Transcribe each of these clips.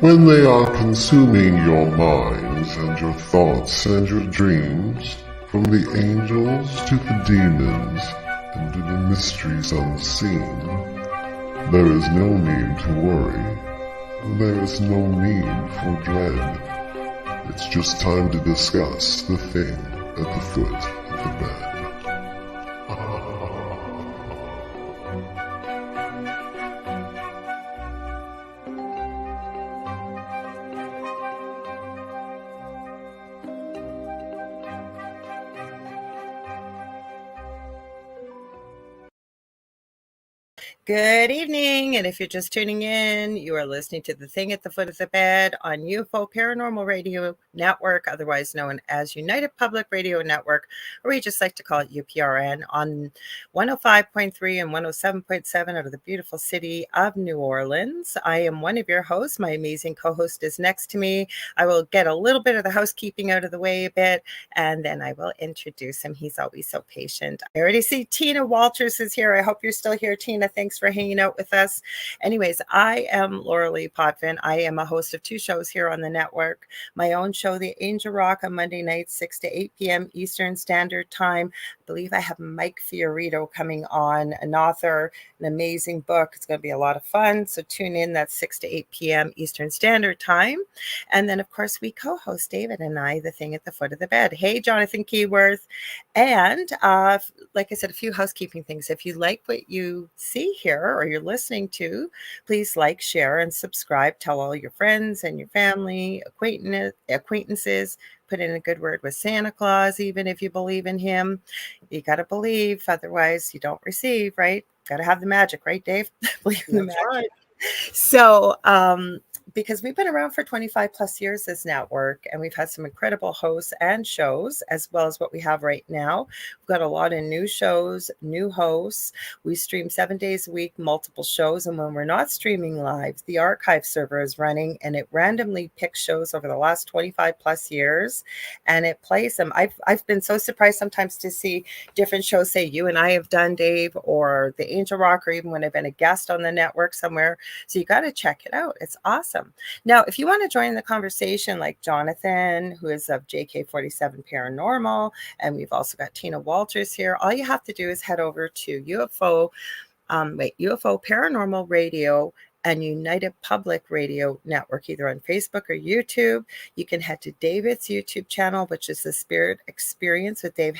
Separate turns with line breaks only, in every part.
when they are consuming your minds and your thoughts and your dreams, from the angels to the demons and to the mysteries unseen, there is no need to worry. There is no need for dread. It's just time to discuss the thing at the foot of the bed.
Good evening, and if you're just tuning in, you are listening to The Thing at the Foot of the Bed on UFO Paranormal Radio Network, otherwise known as United Public Radio Network, or we just like to call it UPRN, on 105.3 and 107.7 out of the beautiful city of New Orleans. I am one of your hosts. My amazing co-host is next to me. I will get a little bit of the housekeeping out of the way a bit, and then I will introduce him. He's always so patient. I already see Tina Walters is here. I hope you're still here, Tina. Thanks for hanging out with us. Anyways, I am Lorilei Potvin. I am a host of two shows here on the network. My own show, The Angel Rock, on Monday nights, 6 to 8 p.m. Eastern Standard Time. I believe I have Mike Fiorito coming on, an author, an amazing book. It's going to be a lot of fun. So tune in. That's 6 to 8 p.m. Eastern Standard Time. And then, of course, we co-host, David and I, The Thing at the Foot of the Bed. Hey, Jonathan Keyworth. And like I said, a few housekeeping things. If you like what you see here or you're listening to, please like, share, and subscribe. Tell all your friends and your family, acquaintances. Put in a good word with Santa Claus, even if you believe in him. You got to believe, otherwise you don't receive, right? Got to have the magic, right, Dave? Believe in the magic. Right. So, because we've been around for 25 plus years, this network, and we've had some incredible hosts and shows, as well as what we have right now. We've got a lot of new shows, new hosts. We stream 7 days a week, multiple shows. And when we're not streaming live, the archive server is running, and it randomly picks shows over the last 25 plus years, and it plays them. I've been so surprised sometimes to see different shows, say you and I have done, Dave, or the Angel Rock, or even when I've been a guest on the network somewhere. So you got to check it out. It's awesome. Now, if you want to join the conversation, like Jonathan, who is of JK47 Paranormal, and we've also got Tina Walters here, all you have to do is head over to UFO Paranormal Radio and United Public Radio Network, either on Facebook or YouTube. You can head to David's YouTube channel, which is The Spirit Experience with David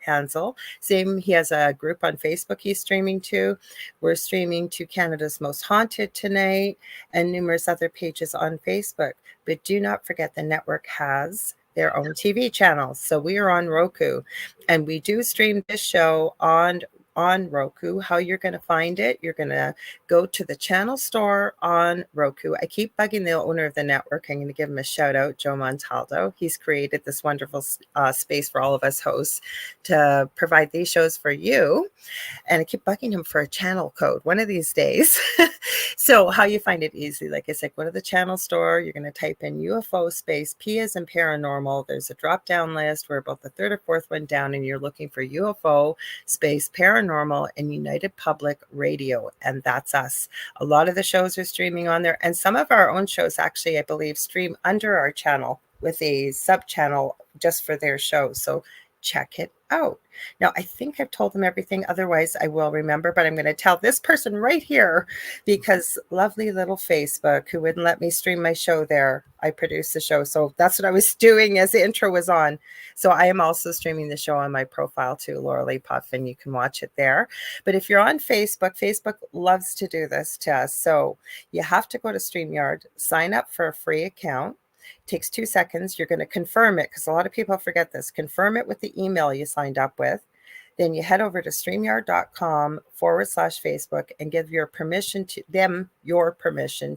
Hanzel. Same, he has a group on Facebook he's streaming to. We're streaming to Canada's Most Haunted tonight and numerous other pages on Facebook. But do not forget, the network has their own TV channels. So we are on Roku, and we do stream this show on Roku. How you're going to find it, you're going to go to the channel store on Roku. I keep bugging the owner of the network. I'm going to give him a shout out, Joe Montaldo. He's created this wonderful space for all of us hosts to provide these shows for you. And I keep bugging him for a channel code one of these days. So how you find it easy, like I said, go to the channel store. You're going to type in UFO space P as in paranormal. There's a drop down list. We're about the third or fourth one down, and you're looking for UFO space paranormal and United Public Radio, and that's us. A lot of the shows are streaming on there, and some of our own shows actually, I believe, stream under our channel with a sub channel just for their shows. So check it out. Now, I think I've told them everything. Otherwise, I will remember, but I'm going to tell this person right here, because lovely little Facebook, who wouldn't let me stream my show there. I produced the show. So that's what I was doing as the intro was on. So I am also streaming the show on my profile too, Lorilei Potvin. You can watch it there. But if you're on Facebook, Facebook loves to do this to us. So you have to go to StreamYard, sign up for a free account. Takes 2 seconds. You're going to confirm it, because a lot of people forget this. Confirm it with the email you signed up with. Then you head over to StreamYard.com/Facebook and give your permission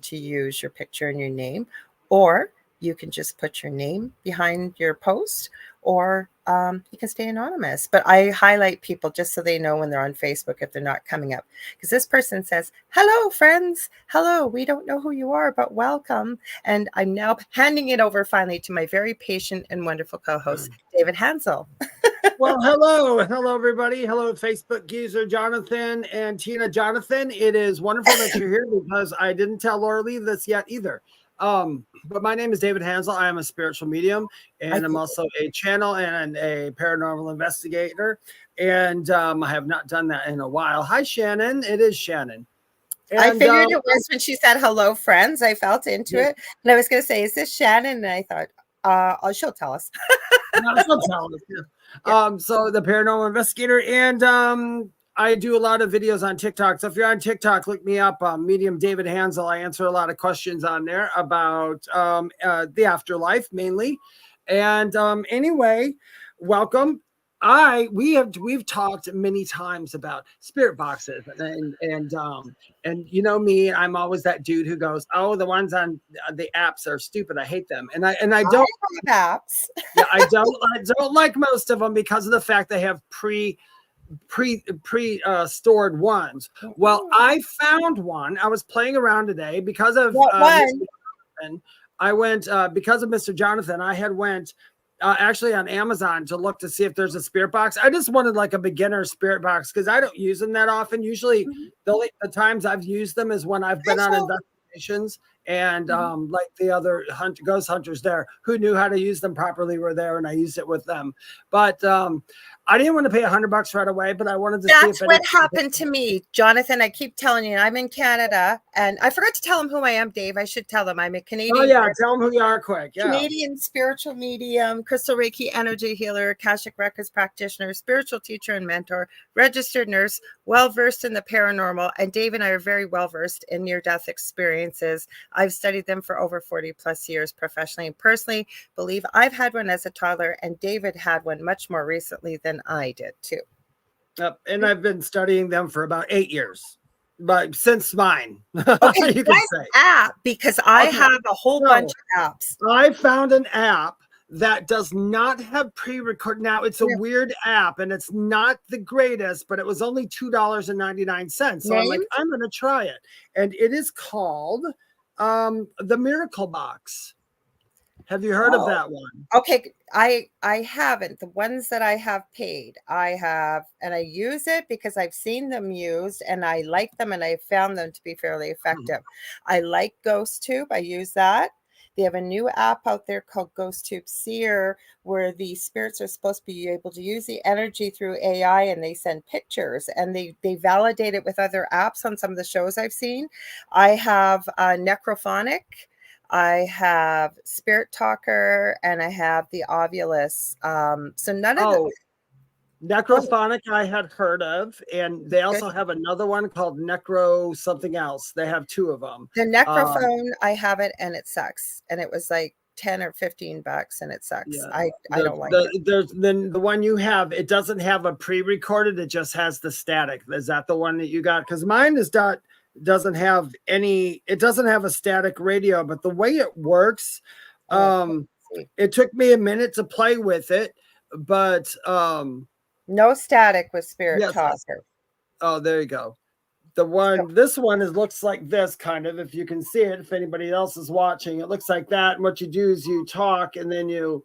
to use your picture and your name. Or you can just put your name behind your post, or you can stay anonymous. But I highlight people just so they know when they're on Facebook if they're not coming up. Because this person says, hello, friends. Hello. We don't know who you are, but welcome. And I'm now handing it over finally to my very patient and wonderful co-host, David Hanzel.
Well, hello, everybody. Hello, Facebook user Jonathan and Tina. Jonathan, it is wonderful that you're here because I didn't tell Lorilei this yet either. But my name is David Hanzel. I am a spiritual medium, and I'm also a channel and a paranormal investigator. And I have not done that in a while. Hi, Shannon. It is Shannon.
And, I figured it was when she said hello, friends. I felt into it, and I was going to say, "Is this Shannon?" And I thought, she'll tell us.
She'll tell us. Yeah. So the paranormal investigator, and I do a lot of videos on TikTok. So if you're on TikTok, look me up, Medium David Hanzel. I answer a lot of questions on there about the afterlife mainly. And anyway, welcome. We've talked many times about spirit boxes, and you know me, I'm always that dude who goes, "Oh, the ones on the apps are stupid. I hate them." And I don't
have apps.
Yeah, I don't like most of them because of the fact they have stored ones. Well, I found one. I was playing around today because of I went because of Mr. Jonathan. I had went actually on Amazon to look to see if there's a spirit box. I just wanted like a beginner spirit box because I don't use them that often. Usually the times I've used them is when I've been on investigations, and like the other ghost hunters there who knew how to use them properly were there, and I used it with them. But I didn't want to pay $100 right away, but I wanted to see if
what happened to me, Jonathan. I keep telling you, I'm in Canada, and I forgot to tell them who I am, Dave. I should tell them I'm a Canadian.
Oh yeah, tell them who you are quick. Yeah.
Canadian spiritual medium, crystal Reiki energy healer, Akashic Records practitioner, spiritual teacher and mentor, registered nurse, well-versed in the paranormal. And Dave and I are very well-versed in near-death experiences. I've studied them for over 40 plus years professionally and personally. Believe I've had one as a toddler, and David had one much more recently than I did too.
And I've been studying them for about 8 years, but since mine.
Okay, you can say app, because I have a whole bunch of apps.
I found an app that does not have pre-record. Now it's a weird app and it's not the greatest, but it was only $2.99. So I'm like, I'm going to try it. And it is called the Miracle Box. Have you heard of that one?
Okay, I haven't. The ones that I have paid, I have, and I use it because I've seen them used and I like them and I found them to be fairly effective. I like GhostTube. I use that. They have a new app out there called GhostTube Seer, where the spirits are supposed to be able to use the energy through AI, and they send pictures and they validate it with other apps on some of the shows I've seen. I have Necrophonic. I have Spirit Talker, and I have the Ovulus. So none of them.
Necrophonic I had heard of, and they also have another one called Necro something else. They have two of them.
The Necrophone, I have it, and it sucks. And it was like $10 or $15, and it sucks. Yeah. I don't like it.
Then the one you have, it doesn't have a pre-recorded. It just has the static. Is that the one that you got? Because mine doesn't have a static radio, but the way it works, it took me a minute to play with it, but
no static with Spirit Talker.
Oh, there you go. This one looks like this, kind of, if you can see it. If anybody else is watching, it looks like that. And what you do is you talk, and then you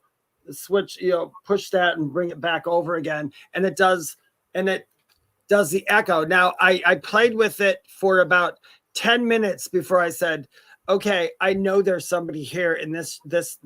switch, push that and bring it back over again, and it does the echo. Now, I played with it for about 10 minutes before I said, okay, I know there's somebody here, and this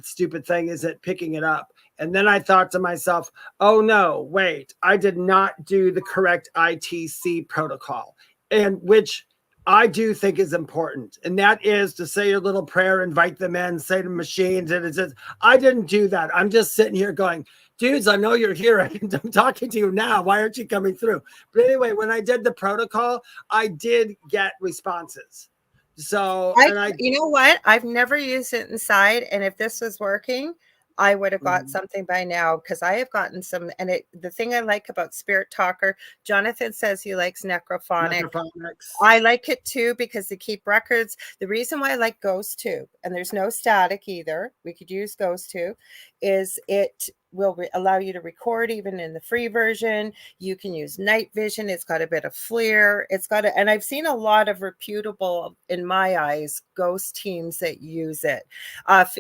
stupid thing isn't picking it up. And then I thought to myself, oh no, wait, I did not do the correct ITC protocol, and which I do think is important. And that is to say your little prayer, invite them in, say the machines. And it says, I didn't do that. I'm just sitting here going, dudes, I know you're here. I'm talking to you now. Why aren't you coming through? But anyway, when I did the protocol, I did get responses. So,
you know what? I've never used it inside. And if this was working, I would have got something by now, because I have gotten some. And the thing I like about Spirit Talker, Jonathan says he likes Necrophonic. I like it too, because they keep records. The reason why I like GhostTube, and there's no static either, we could use GhostTube, is it will allow you to record even in the free version. You can use night vision. It's got a bit of FLIR. It's got and I've seen a lot of reputable, in my eyes, ghost teams that use it.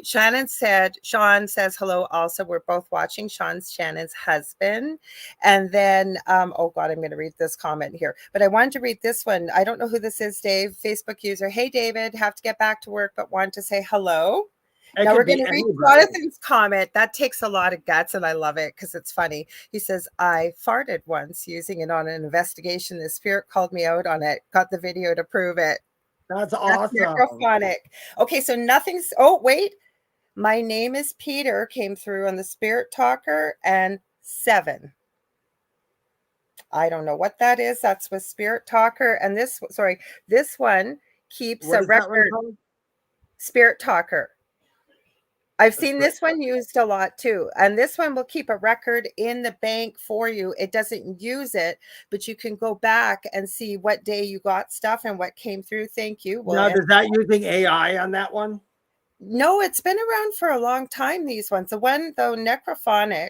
Sean says hello. Also, we're both watching. Shannon's husband. And then, oh God, I'm going to read this comment here, but I wanted to read this one. I don't know who this is, Dave, Facebook user. Hey, David, have to get back to work, but want to say hello. Now we're going to read Jonathan's comment. That takes a lot of guts, and I love it because it's funny. He says, I farted once using it on an investigation. The spirit called me out on it. Got the video to prove it.
That's awesome.
That's necrophonic. Okay, so nothing's... Oh, wait. My name is Peter came through on the Spirit Talker, and 7. I don't know what that is. That's with Spirit Talker. And this one keeps a record. Spirit Talker. I've seen this one used a lot too. And this one will keep a record in the bank for you. It doesn't use it, but you can go back and see what day you got stuff and what came through. Thank you.
Now, is that using AI on that one?
No, it's been around for a long time, these ones. The one, though, necrophonic,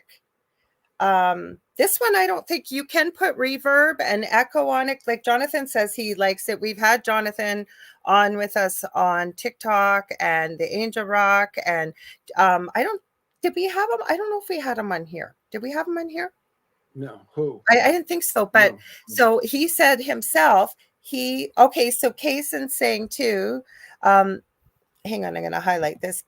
this one, I don't think you can put reverb and echo on it. Like Jonathan says, he likes it. We've had Jonathan on with us on TikTok and the Angel Rock. And did we have him? I don't know if we had him on here. Did we have him on here?
No. Who?
I didn't think so. But no. So he said himself, so Kaysen's saying too, hang on, I'm going to highlight this.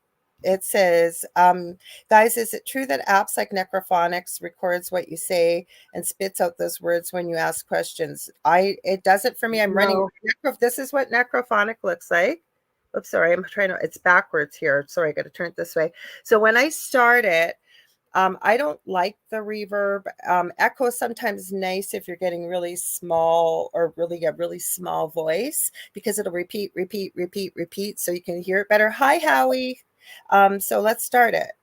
It says, guys, is it true that apps like Necrophonics records what you say and spits out those words when you ask questions? It does it for me. I'm running. This is what Necrophonic looks like. Oops, sorry. It's backwards here. Sorry, I got to turn it this way. So when I start it, I don't like the reverb. Echo is sometimes nice if you're getting really small or really a really small voice because it'll repeat. So you can hear it better. Hi, Howie. So let's start it.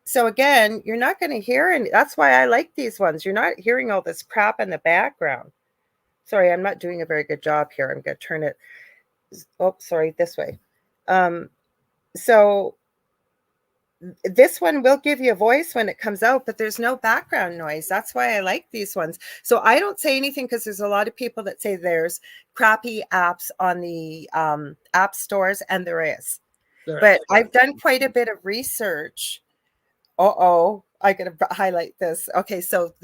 So again, you're not going to hear any. That's why I like these ones. You're not hearing all this crap in the background. Sorry, I'm not doing a very good job here. I'm going to turn it. Oh, sorry, this way. So this one will give you a voice when it comes out, but there's no background noise. That's why I like these ones. So I don't say anything because there's a lot of people that say there's crappy apps on the app stores, and there is. But I've done quite a bit of research. I got to highlight this. Okay, so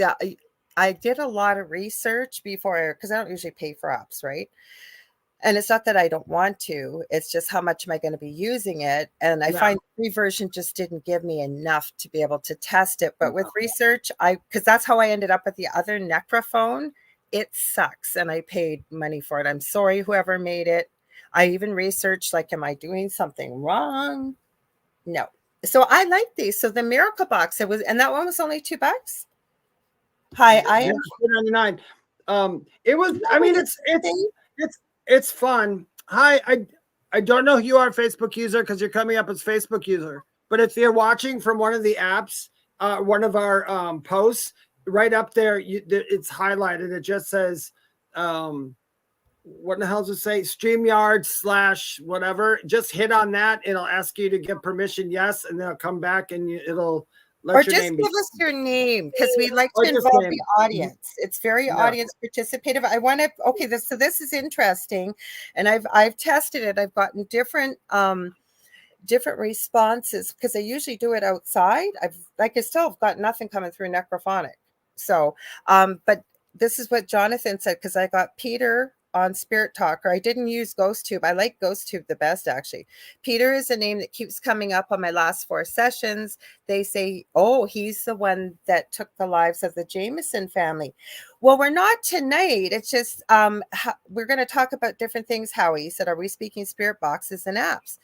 I did a lot of research before, because I don't usually pay for apps, right? And it's not that I don't want to. It's just how much am I going to be using it? And I find the free version just didn't give me enough to be able to test it. But with research, because that's how I ended up with the other Necrophone. It sucks, and I paid money for it. I'm sorry, whoever made it. I even researched, like, am I doing something wrong? No. So I like these. So the Miracle Box, and that one was only $2. Hi, I am
$2.99. It was. I mean, it's fun. Hi, I don't know who you are, Facebook user, because you're coming up as Facebook user. But if you're watching from one of the apps, one of our posts, right up there, it's highlighted. It just says. What the hell does it say? StreamYard / whatever. Just hit on that. It'll ask you to give permission, yes, and then it'll come back and it'll let your name be.
Or just give us your name, because we like to involve the audience. It's very audience participative. I want to. So this is interesting, and I've tested it. I've gotten different responses because I usually do it outside. I still have got nothing coming through Necrophonic. So, but this is what Jonathan said, because I got Peter on Spirit Talker. I didn't use GhostTube. I like GhostTube the best, actually. Peter is a name that keeps coming up on my last 4 sessions. They say, oh, he's the one that took the lives of the Jameson family. Well, we're not tonight. It's just we're going to talk about different things, Howie said. Are we speaking spirit boxes and apps?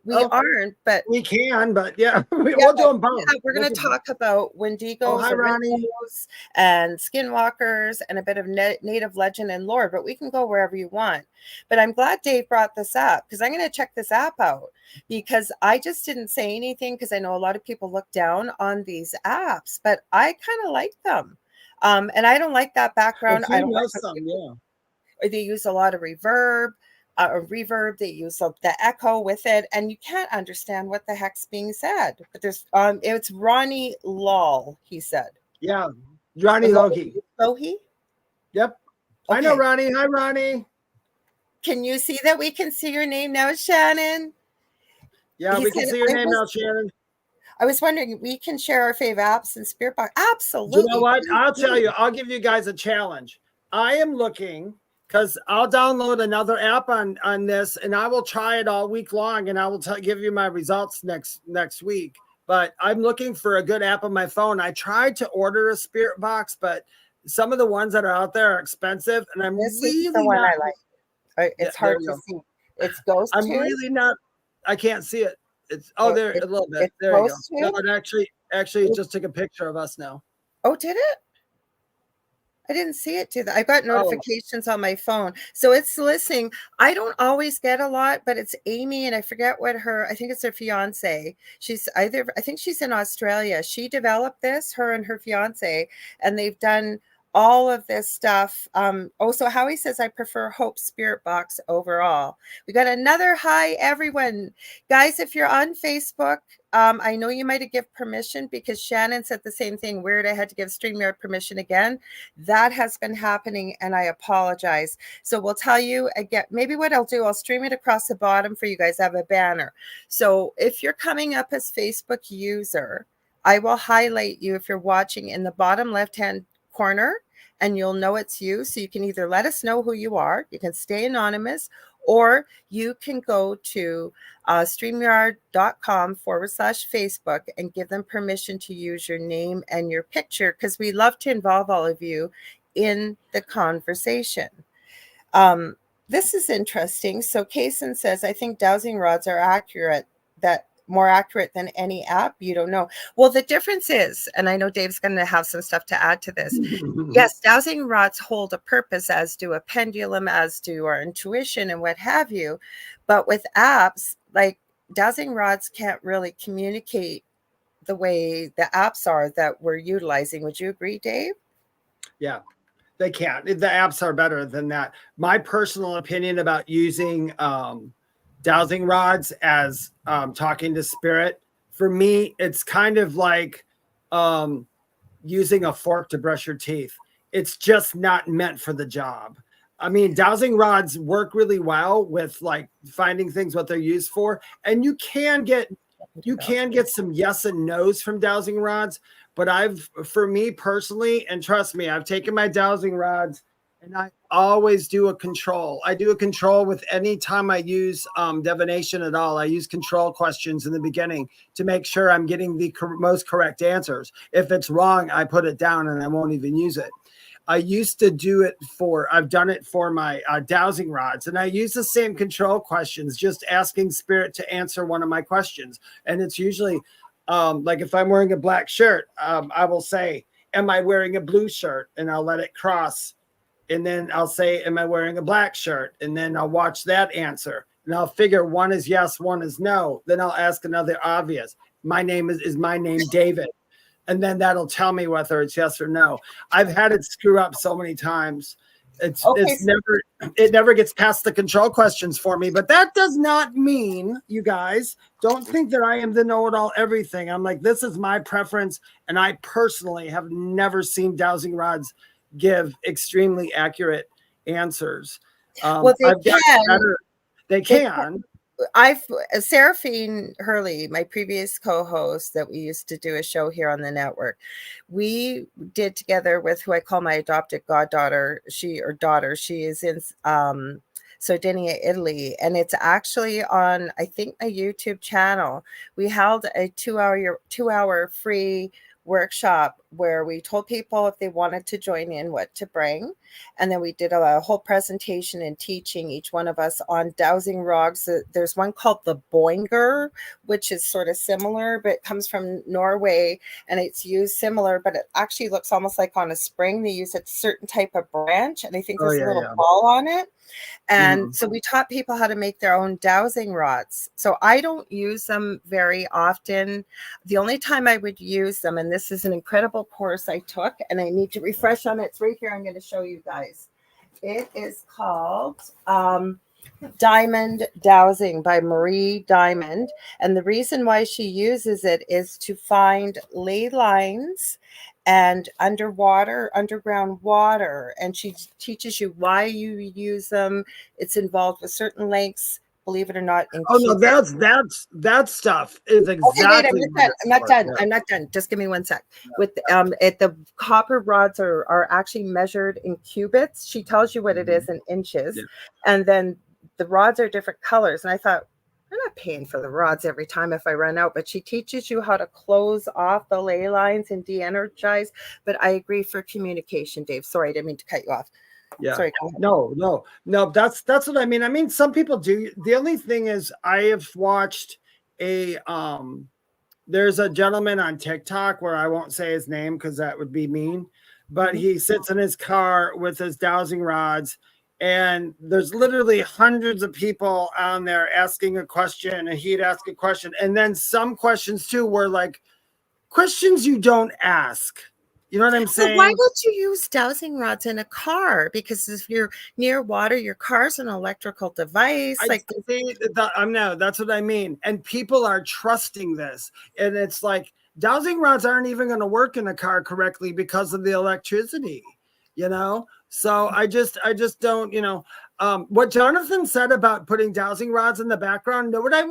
We aren't, but
we can. But we'll do them both.
We're going to talk about Wendigos, and skinwalkers, and a bit of native legend and lore. But we can go wherever you want. But I'm glad Dave brought this up, because I'm going to check this app out, because I just didn't say anything because I know a lot of people look down on these apps, but I kind of like them. And I don't like that background. I don't like them. They use a lot of reverb. a reverb. They use the echo with it, and you can't understand what the heck's being said. But there's it's Ronnie Lal, he said.
Yeah, Ronnie Lohi.
Lohi?
Yep.
Okay.
I know Ronnie. Hi, Ronnie.
Can you see that we can see your name now, Shannon?
Yeah, we can see your name now, Shannon.
I was wondering, we can share our fave apps and Spirit Box. Absolutely.
You know what? I'll tell you. I'll give you guys a challenge. I am looking, because I'll download another app on this, and I will try it all week long, and I will give you my results next week. But I'm looking for a good app on my phone. I tried to order a Spirit Box, but some of the ones that are out there are expensive, and I'm
this
really
is the one
not.
I like. It's hard to see. It's Ghost.
I'm really not. I can't see it. It's there a little bit. There you go. No, it actually it just took a picture of us now.
Oh, did it? I didn't see it do that. I got notifications on my phone. So it's listening. I don't always get a lot, but it's Amy, and I forget what I think it's her fiance. I think she's in Australia. She developed this, her and her fiance, and they've done all of this stuff. So Howie says, I prefer Hope Spirit Box overall. We got another hi, everyone. Guys, if you're on Facebook, I know you might have given permission, because Shannon said the same thing. Weird, I had to give StreamYard permission again. That has been happening, and I apologize. So we'll tell you again. Maybe what I'll do, I'll stream it across the bottom for you guys. I have a banner. So if you're coming up as Facebook user, I will highlight you if you're watching in the bottom left-hand corner, and you'll know it's you. So you can either let us know who you are, you can stay anonymous, or you can go to StreamYard.com/Facebook and give them permission to use your name and your picture, because we love to involve all of you in the conversation. This is interesting. So Kaysen says, I think dowsing rods are more accurate than any app. You don't know. Well, the difference is, and I know Dave's going to have some stuff to add to this. Yes, dowsing rods hold a purpose, as do a pendulum, as do our intuition and what have you. But with apps, like, dowsing rods can't really communicate the way the apps are that we're utilizing. Would you agree, Dave?
Yeah, they can't. The apps are better than that. My personal opinion about using dowsing rods as talking to spirit, for me, it's kind of like using a fork to brush your teeth. It's just not meant for the job. I mean, dowsing rods work really well with like finding things what they're used for, and you can get some yes and no's from dowsing rods. But for me personally, and trust me, I've taken my dowsing rods, and I always do a control. I do a control with any time I use divination at all. I use control questions in the beginning to make sure I'm getting the most correct answers. If it's wrong, I put it down and I won't even use it. I used to do it I've done it for my dowsing rods, and I use the same control questions, just asking spirit to answer one of my questions. And it's usually like if I'm wearing a black shirt, I will say, am I wearing a blue shirt? And I'll let it cross. And then I'll say, am I wearing a black shirt? And then I'll watch that answer. And I'll figure one is yes, one is no. Then I'll ask another obvious. My name is my name David? And then that'll tell me whether it's yes or no. I've had it screw up so many times. It never gets past the control questions for me. But that does not mean, you guys, don't think that I am the know-it-all everything. I'm like, this is my preference. And I personally have never seen dowsing rods give extremely accurate answers.
Well,
they can.
Seraphine Hurley, my previous co-host that we used to do a show here on the network, we did together with who I call my adopted goddaughter. She is in Sardinia, Italy, and it's actually on, I think, a YouTube channel. We held a 2-hour free workshop where we told people if they wanted to join in what to bring, and then we did a whole presentation and teaching each one of us on dowsing rods. There's one called the Boinger, which is sort of similar, but it comes from Norway, and it's used similar, but it actually looks almost like on a spring. They use a certain type of branch, and I think there's a little ball on it. And so we taught people how to make their own dowsing rods. So I don't use them very often. The only time I would use them, and this is an incredible course I took, and I need to refresh on it. It's right here. I'm going to show you guys. It is called Diamond Dowsing by Marie Diamond. And the reason why she uses it is to find ley lines and underground water. And she teaches you why you use them. It's involved with certain lengths, believe it or not, in
Oh no,
cubits.
that stuff is
Okay, wait,
exactly what it's
I'm not
for.
done.
Yeah.
I'm not done. Just give me one sec. With the copper rods are actually measured in cubits. She tells you what it is in inches,
Yeah.
and then the rods are different colors. And I thought, I'm not paying for the rods every time if I run out, but she teaches you how to close off the ley lines and de-energize. But I agree for communication, Dave. Sorry, I didn't mean to cut you off.
Yeah.
Sorry, go ahead.
No. That's what I mean. I mean, some people do. The only thing is, I have watched a there's a gentleman on TikTok where I won't say his name because that would be mean, but he sits in his car with his dowsing rods, and there's literally hundreds of people on there asking a question, and he'd ask a question, and then some questions too were like questions you don't ask. You know what I'm
So why
saying?
would you use dowsing rods in a car? Because if you're near water, your car's an electrical device.
I
Like,
see that I'm now. That's what I mean. And people are trusting this, and it's like dowsing rods aren't even going to work in a car correctly because of the electricity. You know. So I just don't. You know, what Jonathan said about putting dowsing rods in the background. Know what I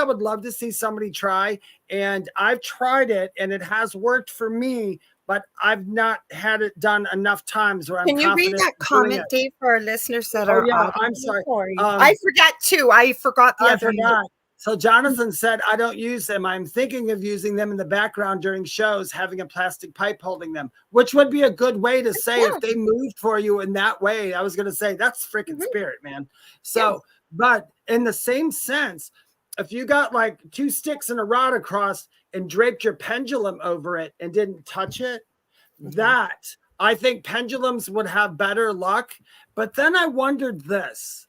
would love to see somebody try, and I've tried it, and it has worked for me. But I've not had it done enough times where I'm
can you read
confident
that
in doing
comment,
it.
Dave, for our listeners that
Oh
are
yeah,
audible?
I'm sorry.
I forgot too. I forgot the
I
other
forgot. So Jonathan said, I don't use them. I'm thinking of using them in the background during shows, having a plastic pipe holding them, which would be a good way to say if they moved for you in that way. I was going to say that's freaking spirit, man. So, but in the same sense, if you got like two sticks and a rod across and draped your pendulum over it and didn't touch it, that I think pendulums would have better luck. But then I wondered this.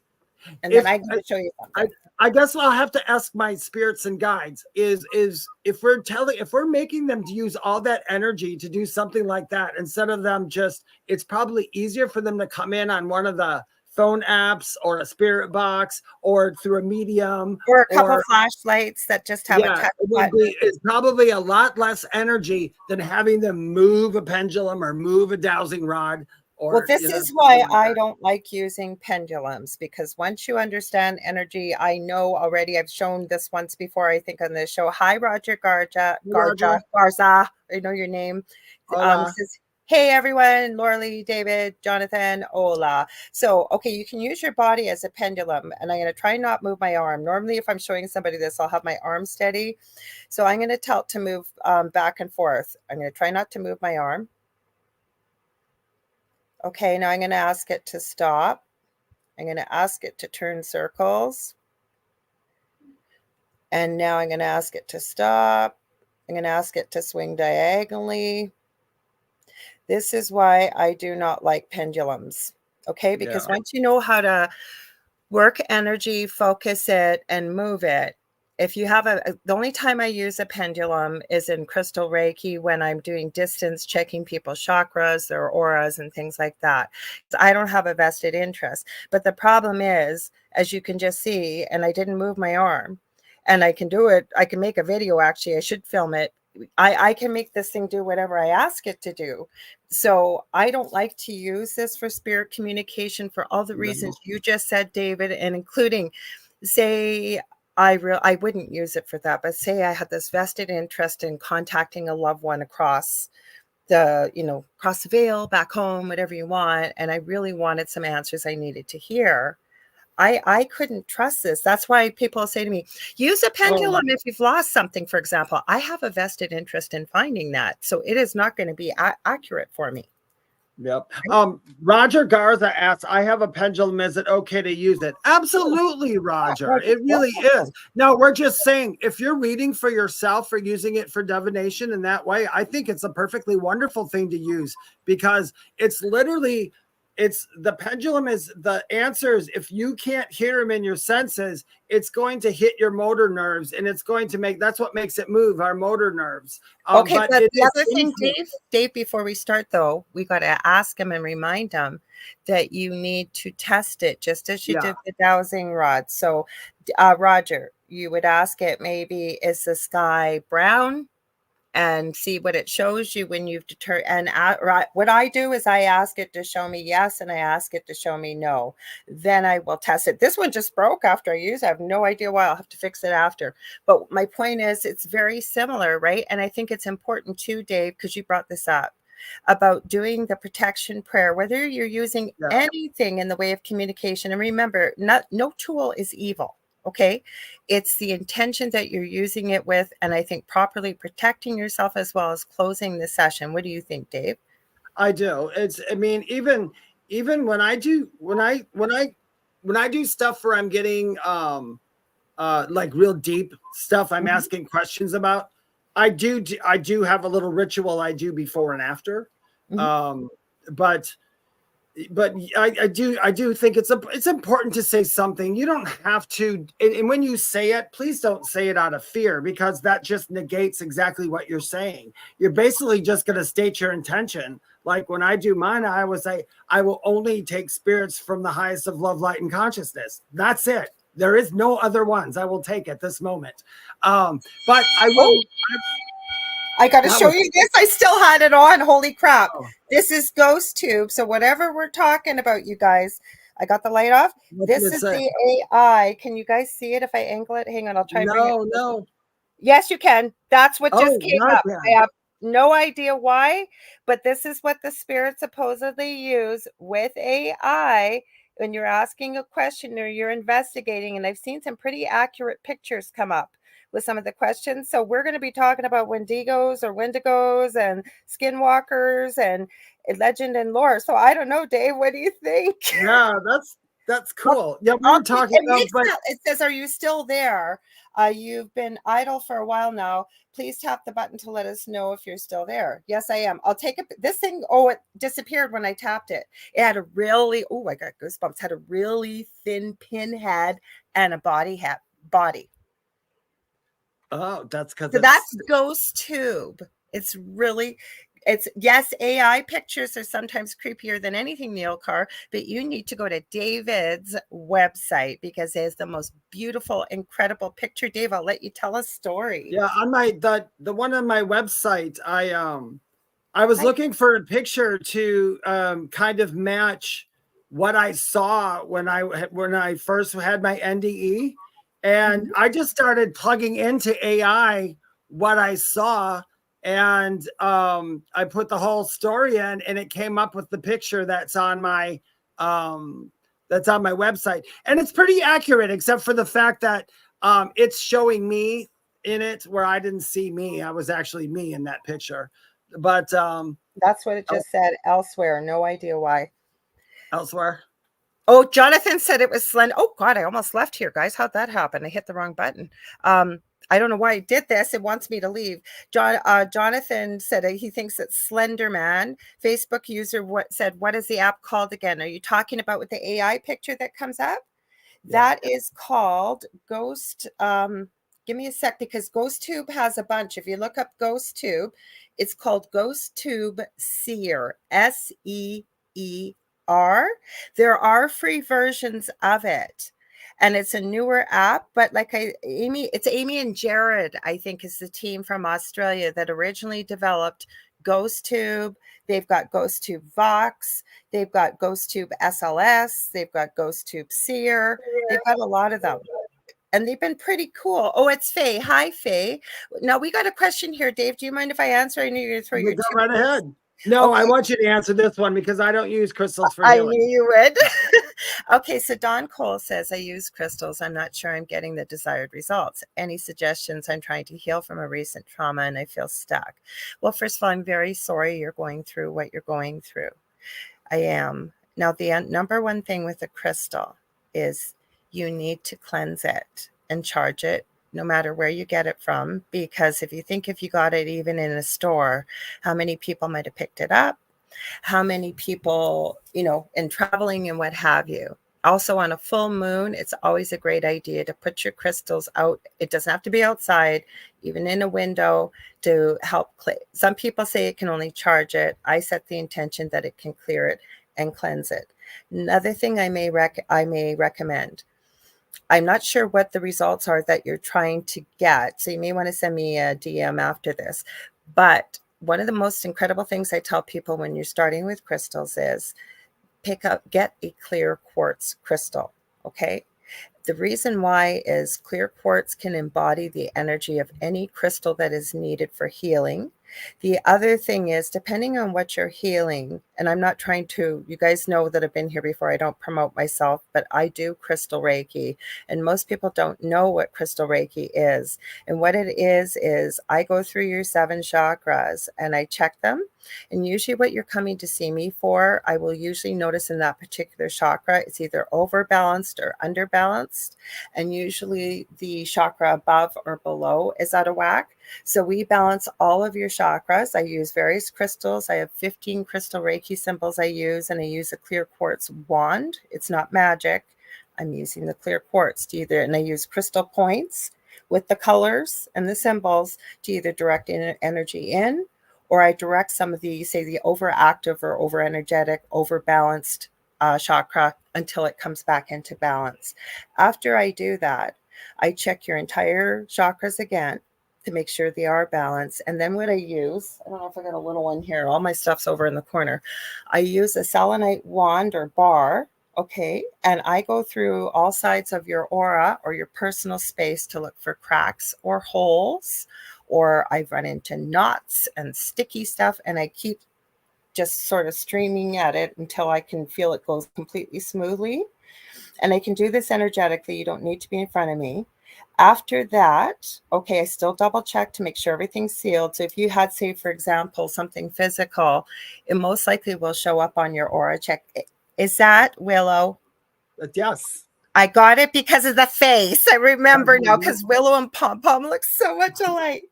And then I can show you something.
I guess I'll have to ask my spirits and guides is if we're making them to use all that energy to do something like that instead of them just, it's probably easier for them to come in on one of the phone apps or a spirit box or through a medium
or a couple flashlights that just have a touch button.
It's probably a lot less energy than having them move a pendulum or move a dowsing rod.
Well, this is why I don't like using pendulums, because once you understand energy, I know already. I've shown this once before, I think, on the show. Hi, Roger Garza. I know your name. Says, hey, everyone, Lorilei, David, Jonathan, hola. So, okay, you can use your body as a pendulum, and I'm going to try not move my arm. Normally, if I'm showing somebody this, I'll have my arm steady. So I'm going to tell it to move back and forth. I'm going to try not to move my arm. Okay, now I'm going to ask it to stop. I'm going to ask it to turn circles. And now I'm going to ask it to stop. I'm going to ask it to swing diagonally. This is why I do not like pendulums. Okay, because once you know how to work energy, focus it, and move it, if you have the only time I use a pendulum is in crystal Reiki when I'm doing distance, checking people's chakras, their auras, and things like that. I don't have a vested interest. But the problem is, as you can just see, and I didn't move my arm, and I can do it. I can make a video, actually. I should film it. I can make this thing do whatever I ask it to do. So I don't like to use this for spirit communication for all the reasons you just said, David, and including, say, I wouldn't use it for that, but say I had this vested interest in contacting a loved one across the veil, back home, whatever you want, and I really wanted some answers I needed to hear. I couldn't trust this. That's why people say to me, use a pendulum if you've lost something, for example. I have a vested interest in finding that. So it is not going to be accurate for me.
Yep. Roger Garza asks, I have a pendulum. Is it okay to use it? Absolutely, Roger. It really is. No, we're just saying, if you're reading for yourself or using it for divination in that way, I think it's a perfectly wonderful thing to use, because it's literally, it's the pendulum is the answers. If you can't hear them in your senses, it's going to hit your motor nerves, and it's going to that's what makes it move, our motor nerves.
Okay,
but
but
it
the
is
other thing,
influence.
Dave, before we start though, we got to ask him and remind him that you need to test it just as you
Yeah.
did the dowsing rod. So, Roger, you would ask it maybe, is the sky brown? And see what it shows you when you've determined. And what I do is I ask it to show me yes, and I ask it to show me no. Then I will test it. This one just broke after I used it. I have no idea why. I'll have to fix it after. But my point is, it's very similar, right? And I think it's important too, Dave, because you brought this up about doing the protection prayer, whether you're using anything in the way of communication. And remember, no tool is evil. Okay. It's the intention that you're using it with. And I think properly protecting yourself as well as closing the session. What do you think, Dave?
I do. I mean, even when I do stuff where I'm getting like real deep stuff, I'm asking questions about, I do have a little ritual I do before and after. But I do think it's important to say something. You don't have to, and when you say it, please don't say it out of fear, because that just negates exactly what you're saying. You're basically just going to state your intention. Like when I do mine, I always say, I will only take spirits from the highest of love, light, and consciousness. That's it. There is no other ones I will take at this moment. But I will.
I got to show you this. I still had it on. Holy crap. This is Ghost Tube. So whatever we're talking about, you guys, I got the light off. This is the AI. Can you guys see it if I angle it? Hang on. I'll try and bring it.
No.
Yes, you can. That's what just came up.
Yet.
I have no idea why, but this is what the spirits supposedly use with AI when you're asking a question or you're investigating. And I've seen some pretty accurate pictures come up with some of the questions. So we're going to be talking about Wendigos or Wendigos and skinwalkers and legend and lore. So I don't know, Dave, what do you think?
Yeah, that's cool. Yeah, we were talking about,
it says, are you still there? You've been idle for a while now. Please tap the button to let us know if you're still there. Yes, I am. I'll take it. This thing, it disappeared when I tapped it. It had a really, I got goosebumps, had a really thin pin head and a body.
Oh, that's because
that's Ghost Tube. It's yes, AI pictures are sometimes creepier than anything, Neil Carr, but you need to go to David's website because it has the most beautiful, incredible picture. Dave, I'll let you tell a story.
Yeah, on the one on my website, I was looking for a picture to kind of match what I saw when I first had my NDE. And I just started plugging into AI what I saw, and I put the whole story in, and it came up with the picture that's on my website. And it's pretty accurate, except for the fact that it's showing me in it where I didn't see me. I was actually me in that picture. But
that's what it just said. Elsewhere, no idea why.
Elsewhere.
Oh, Jonathan said it was slender. Oh, God, I almost left here, guys. How'd that happen? I hit the wrong button. I don't know why I did this. It wants me to leave. Jonathan said he thinks it's Slender Man. Facebook user said, what is the app called again? Are you talking about with the AI picture that comes up? Yeah. That is called Ghost. Give me a sec, because Ghost Tube has a bunch. If you look up Ghost Tube, it's called Ghost Tube Seer, SEER. There are free versions of it, and it's a newer app, but it's Amy and Jared, I think, is the team from Australia that originally developed Ghost Tube. They've got Ghost Tube Vox, they've got Ghost Tube SLS, they've got Ghost Tube Seer. They've got a lot of them, and they've been pretty cool. Oh, it's Faye. Hi, Faye. Now we got a question here, Dave. Do you mind if I answer? I knew you were going to throw your
go right ahead. No, okay. I want you to answer this one because I don't use crystals for healing.
I knew you would. Okay, so Don Cole says, I use crystals. I'm not sure I'm getting the desired results. Any suggestions? I'm trying to heal from a recent trauma and I feel stuck. Well, first of all, I'm very sorry you're going through what you're going through. I am. Now, the number one thing with a crystal is you need to cleanse it and charge it, no matter where you get it from, because if you got it even in a store, how many people might have picked it up how many people, in traveling and what have you. Also, on a full moon, it's always a great idea to put your crystals out. It doesn't have to be outside, even in a window, to help clear. Some people say it can only charge it. I set the intention that it can clear it and cleanse it. Another thing I may recommend. I'm not sure what the results are that you're trying to get, so you may want to send me a DM after this. But one of the most incredible things I tell people when you're starting with crystals is get a clear quartz crystal, okay? The reason why is clear quartz can embody the energy of any crystal that is needed for healing. The other thing is, depending on what you're healing, and I'm not trying to, you guys know that I've been here before, I don't promote myself, but I do crystal Reiki, and most people don't know what crystal Reiki is. And what it is I go through your 7 chakras and I check them. And usually what you're coming to see me for, I will usually notice in that particular chakra, it's either overbalanced or underbalanced. And usually the chakra above or below is out of whack. So we balance all of your chakras. I use various crystals. I have 15 crystal Reiki symbols I use, and I use a clear quartz wand. It's not magic. I'm using the clear quartz and I use crystal points with the colors and the symbols to either direct energy in, or I direct some of the, say, the overactive or over energetic, overbalanced chakra until it comes back into balance. After I do that, I check your entire chakras again to make sure they are balanced. And then what I use, I don't know if I got a little one here, all my stuff's over in the corner. I use a selenite wand or bar, okay? And I go through all sides of your aura or your personal space to look for cracks or holes, or I've run into knots and sticky stuff, and I keep just sort of streaming at it until I can feel it goes completely smoothly. And I can do this energetically. You don't need to be in front of me. After that, okay, I still double check to make sure everything's sealed. So if you had, say, for example, something physical, it most likely will show up on your aura check. Is that Willow?
Yes.
I got it because of the face. I remember now, because Willow and Pom Pom look so much alike.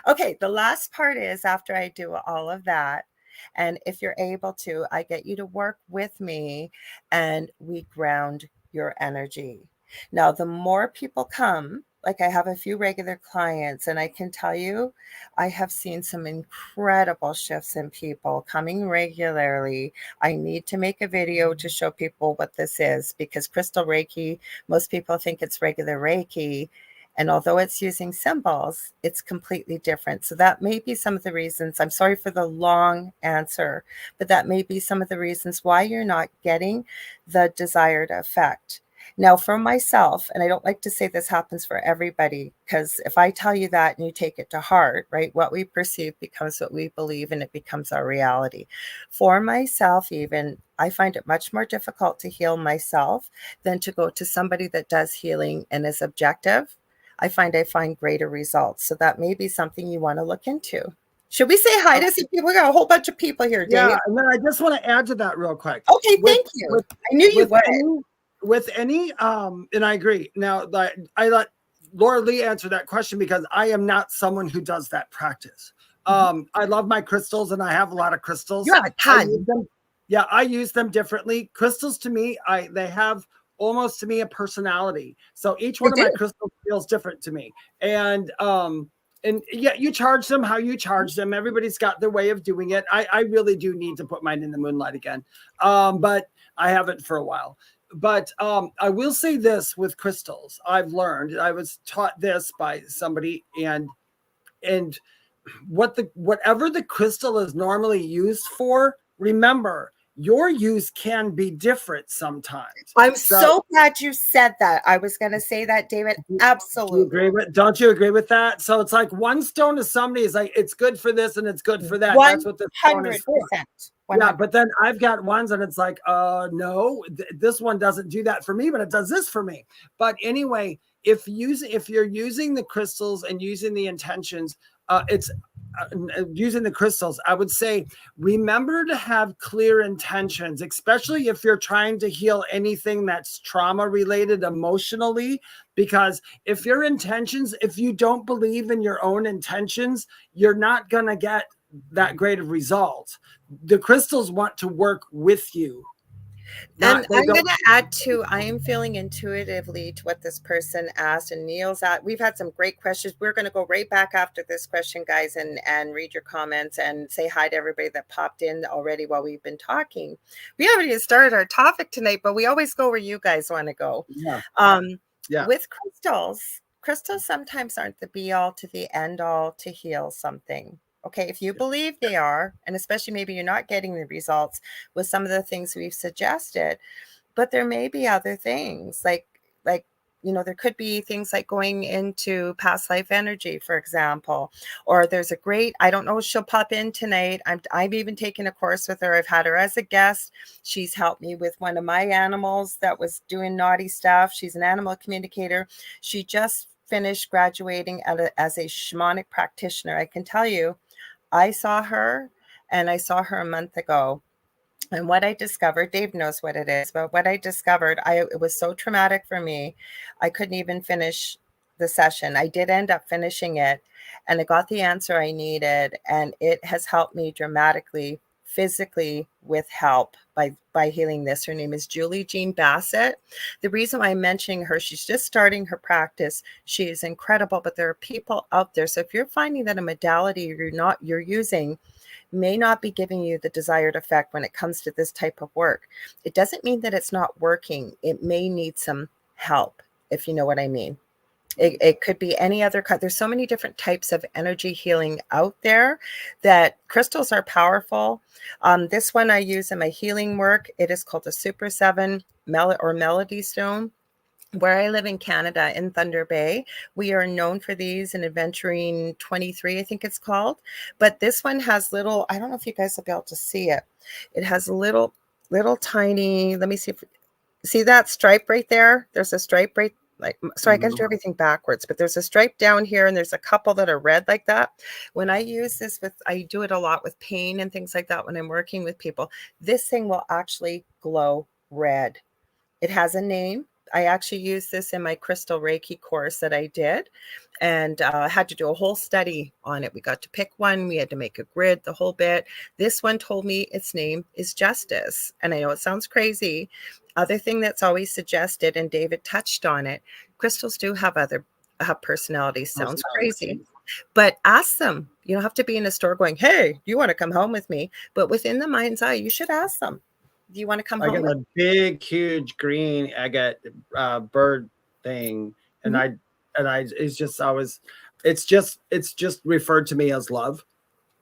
Okay, the last part is after I do all of that, and if you're able to, I get you to work with me and we ground your energy. Now, the more people come, like I have a few regular clients, and I can tell you, I have seen some incredible shifts in people coming regularly. I need to make a video to show people what this is, because crystal Reiki, most people think it's regular Reiki. And although it's using symbols, it's completely different. So that may be some of the reasons. I'm sorry for the long answer, but that may be some of the reasons why you're not getting the desired effect. Now, for myself, and I don't like to say this happens for everybody, because if I tell you that and you take it to heart, right, what we perceive becomes what we believe, and it becomes our reality. For myself, even, I find it much more difficult to heal myself than to go to somebody that does healing and is objective. I find greater results. So that may be something you want to look into. Should we say hi to some people? We got a whole bunch of people here, Dave.
Yeah, and then I just want to add to that real quick.
Okay, thank you. I knew you would.
With any, and I agree. Now, I let Lorilei answer that question because I am not someone who does that practice. I love my crystals, and I have a lot of crystals.
You have a ton.
I use them differently. Crystals to me, they have almost to me a personality. So each one of my crystals feels different to me. And yeah, you charge them how you charge them. Everybody's got their way of doing it. I really do need to put mine in the moonlight again. But I haven't for a while. But I will say this with crystals. I've learned, I was taught this by somebody, and whatever the crystal is normally used for, remember, your use can be different sometimes.
I'm so glad you said that. I was going to say that, David. Absolutely.
Don't you agree with that? So it's like one stone to somebody is like, it's good for this and it's good for that. That's what the stone is for. 100%. Yeah, but then I've got ones and it's like, no, this one doesn't do that for me, but it does this for me. But anyway, if you're using the crystals and using the intentions, using the crystals, I would say, remember to have clear intentions, especially if you're trying to heal anything that's trauma related emotionally, because if your intentions, if you don't believe in your own intentions, you're not going to get that great of results. The crystals want to work with you.
And I'm going to add to, I am feeling intuitively to what this person asked, and Neil's at. We've had some great questions. We're going to go right back after this question, guys, and read your comments and say hi to everybody that popped in already while we've been talking. We haven't even started our topic tonight, but we always go where you guys want to go.
Yeah.
With crystals sometimes aren't the be all to the end all to heal something. Okay, if you believe they are, and especially maybe you're not getting the results with some of the things we've suggested, but there may be other things like there could be things like going into past life energy, for example, or there's a great, I don't know, she'll pop in tonight. I've even taken a course with her. I've had her as a guest. She's helped me with one of my animals that was doing naughty stuff. She's an animal communicator. She just finished graduating as a shamanic practitioner. I can tell you, I saw her a month ago. And what I discovered, Dave knows what it is, but what I discovered, it was so traumatic for me. I couldn't even finish the session. I did end up finishing it, and I got the answer I needed. And it has helped me dramatically, physically, with help by healing this. Her name is Julie Jean Bassett. The reason why I'm mentioning her, she's just starting her practice. She is incredible, but there are people out there. So if you're finding that a modality you're using may not be giving you the desired effect when it comes to this type of work, it doesn't mean that it's not working. It may need some help, if you know what I mean. It could be any other kind. There's so many different types of energy healing out there that crystals are powerful. This one I use in my healing work. It is called a Super 7 Melody Stone. Where I live in Canada, in Thunder Bay, we are known for these in Adventuring 23, I think it's called. But this one has little, I don't know if you guys will be able to see it. It has little tiny, let me see see that stripe right there? There's a stripe right, sorry, I got to do everything backwards, but there's a stripe down here and there's a couple that are red like that. When I use this I do it a lot with pain and things like that when I'm working with people. This thing will actually glow red. It has a name. I actually used this in my Crystal Reiki course that I did, and had to do a whole study on it. We got to pick one. We had to make a grid, the whole bit. This one told me its name is Justice. And I know it sounds crazy. Other thing that's always suggested, and David touched on it, crystals do have personalities. Sounds crazy. But ask them. You don't have to be in a store going, hey, do you want to come home with me? But within the mind's eye, you should ask them. Do you want to come home?
I got a big, huge green agate bird thing, and it's just referred to me as love.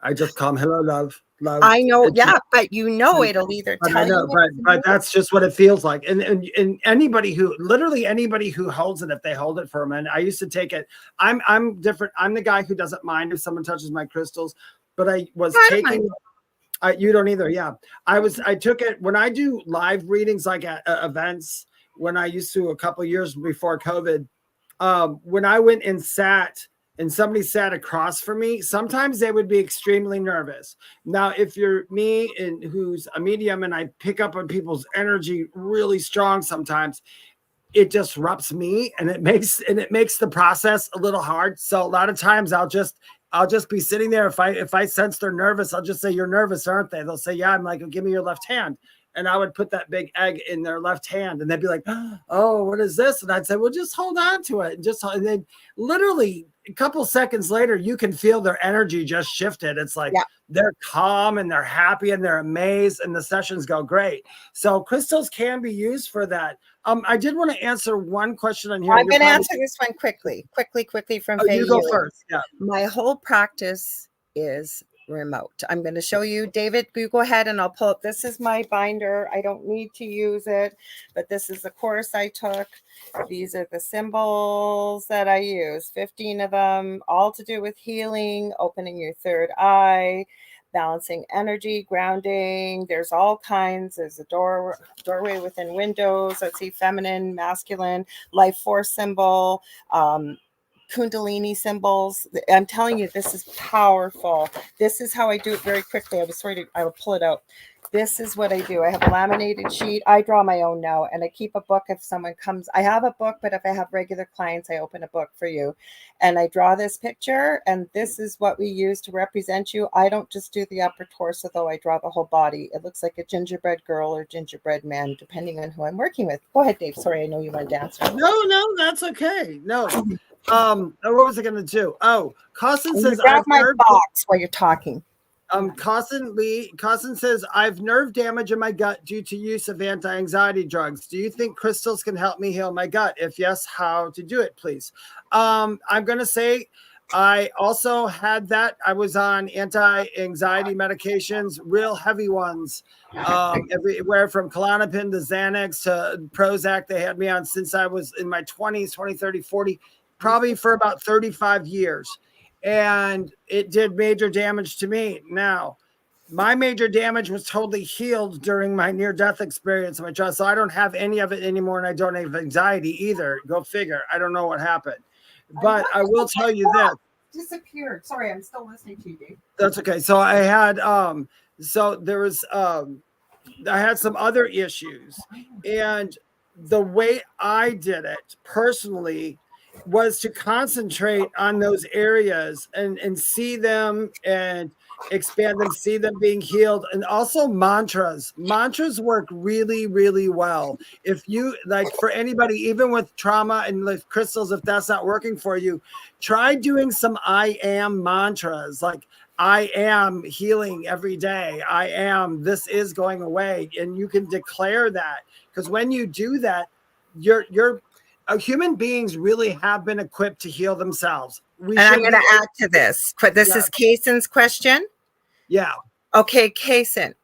I just call him hello, love.
I know, but it'll either tell you.
But that's just what it feels like. And anybody who holds it, if they hold it for a minute, I used to take it. I'm different. I'm the guy who doesn't mind if someone touches my crystals, but I was taking. You don't either. Yeah. I took it when I do live readings, like at events, when I used to a couple of years before COVID, when I went and sat and somebody sat across from me, sometimes they would be extremely nervous. Now, if you're me and who's a medium and I pick up on people's energy really strong, sometimes it disrupts me and it makes the process a little hard. So a lot of times I'll just be sitting there. If I sense they're nervous, I'll just say, you're nervous, aren't they? They'll say, yeah. I'm like, give me your left hand. And I would put that big egg in their left hand and they'd be like, oh, what is this? And I'd say, well, just hold on to it. And then literally a couple seconds later, you can feel their energy just shifted. It's like they're calm and they're happy and they're amazed and the sessions go great. So crystals can be used for that. I did want to answer one question on here.
I'm going to answer this one quickly from Faye.
You go first. Yeah.
My whole practice is remote. I'm going to show you, David, you go ahead and I'll pull up. This is my binder. I don't need to use it, but this is the course I took. These are the symbols that I use, 15 of them, all to do with healing, opening your third eye, balancing energy, grounding. There's all kinds. There's a doorway within windows. Let's see, feminine, masculine, life force symbol, Kundalini symbols. I'm telling you, this is powerful. This is how I do it very quickly. I will pull it out. This is what I do. I have a laminated sheet. I draw my own now, and I keep a book if someone comes. I have a book, but if I have regular clients, I open a book for you. And I draw this picture, and this is what we use to represent you. I don't just do the upper torso, though. I draw the whole body. It looks like a gingerbread girl or gingerbread man, depending on who I'm working with. Go ahead, Dave. Sorry, I know you wanted to answer.
No, that's okay. No. What was I going to do? Oh, Costin says,
grab my box while you're talking.
Costin says, I've nerve damage in my gut due to use of anti-anxiety drugs. Do you think crystals can help me heal my gut? If yes, how to do it, please? I'm going to say I also had that. I was on anti-anxiety medications, real heavy ones, everywhere from Klonopin to Xanax to Prozac. They had me on since I was in my 20s, 20, 30, 40, probably for about 35 years. And it did major damage to me. Now, my major damage was totally healed during my near-death experience. So I don't have any of it anymore, and I don't have anxiety either. Go figure. I don't know what happened. But I will tell you this.
Disappeared. Sorry, I'm still listening to you, Dave.
That's okay. So I had so there was I had some other issues, and the way I did it personally was to concentrate on those areas and see them and expand them, see them being healed. And also mantras work really, really well. If you like, for anybody, even with trauma and like crystals, if that's not working for you, try doing some I am mantras, like I am healing every day. I am, this is going away. And you can declare that, because when you do that, you're human beings really have been equipped to heal themselves.
And I'm going to add to this. This is Kaysen's question.
Yeah.
Okay, Kaysen,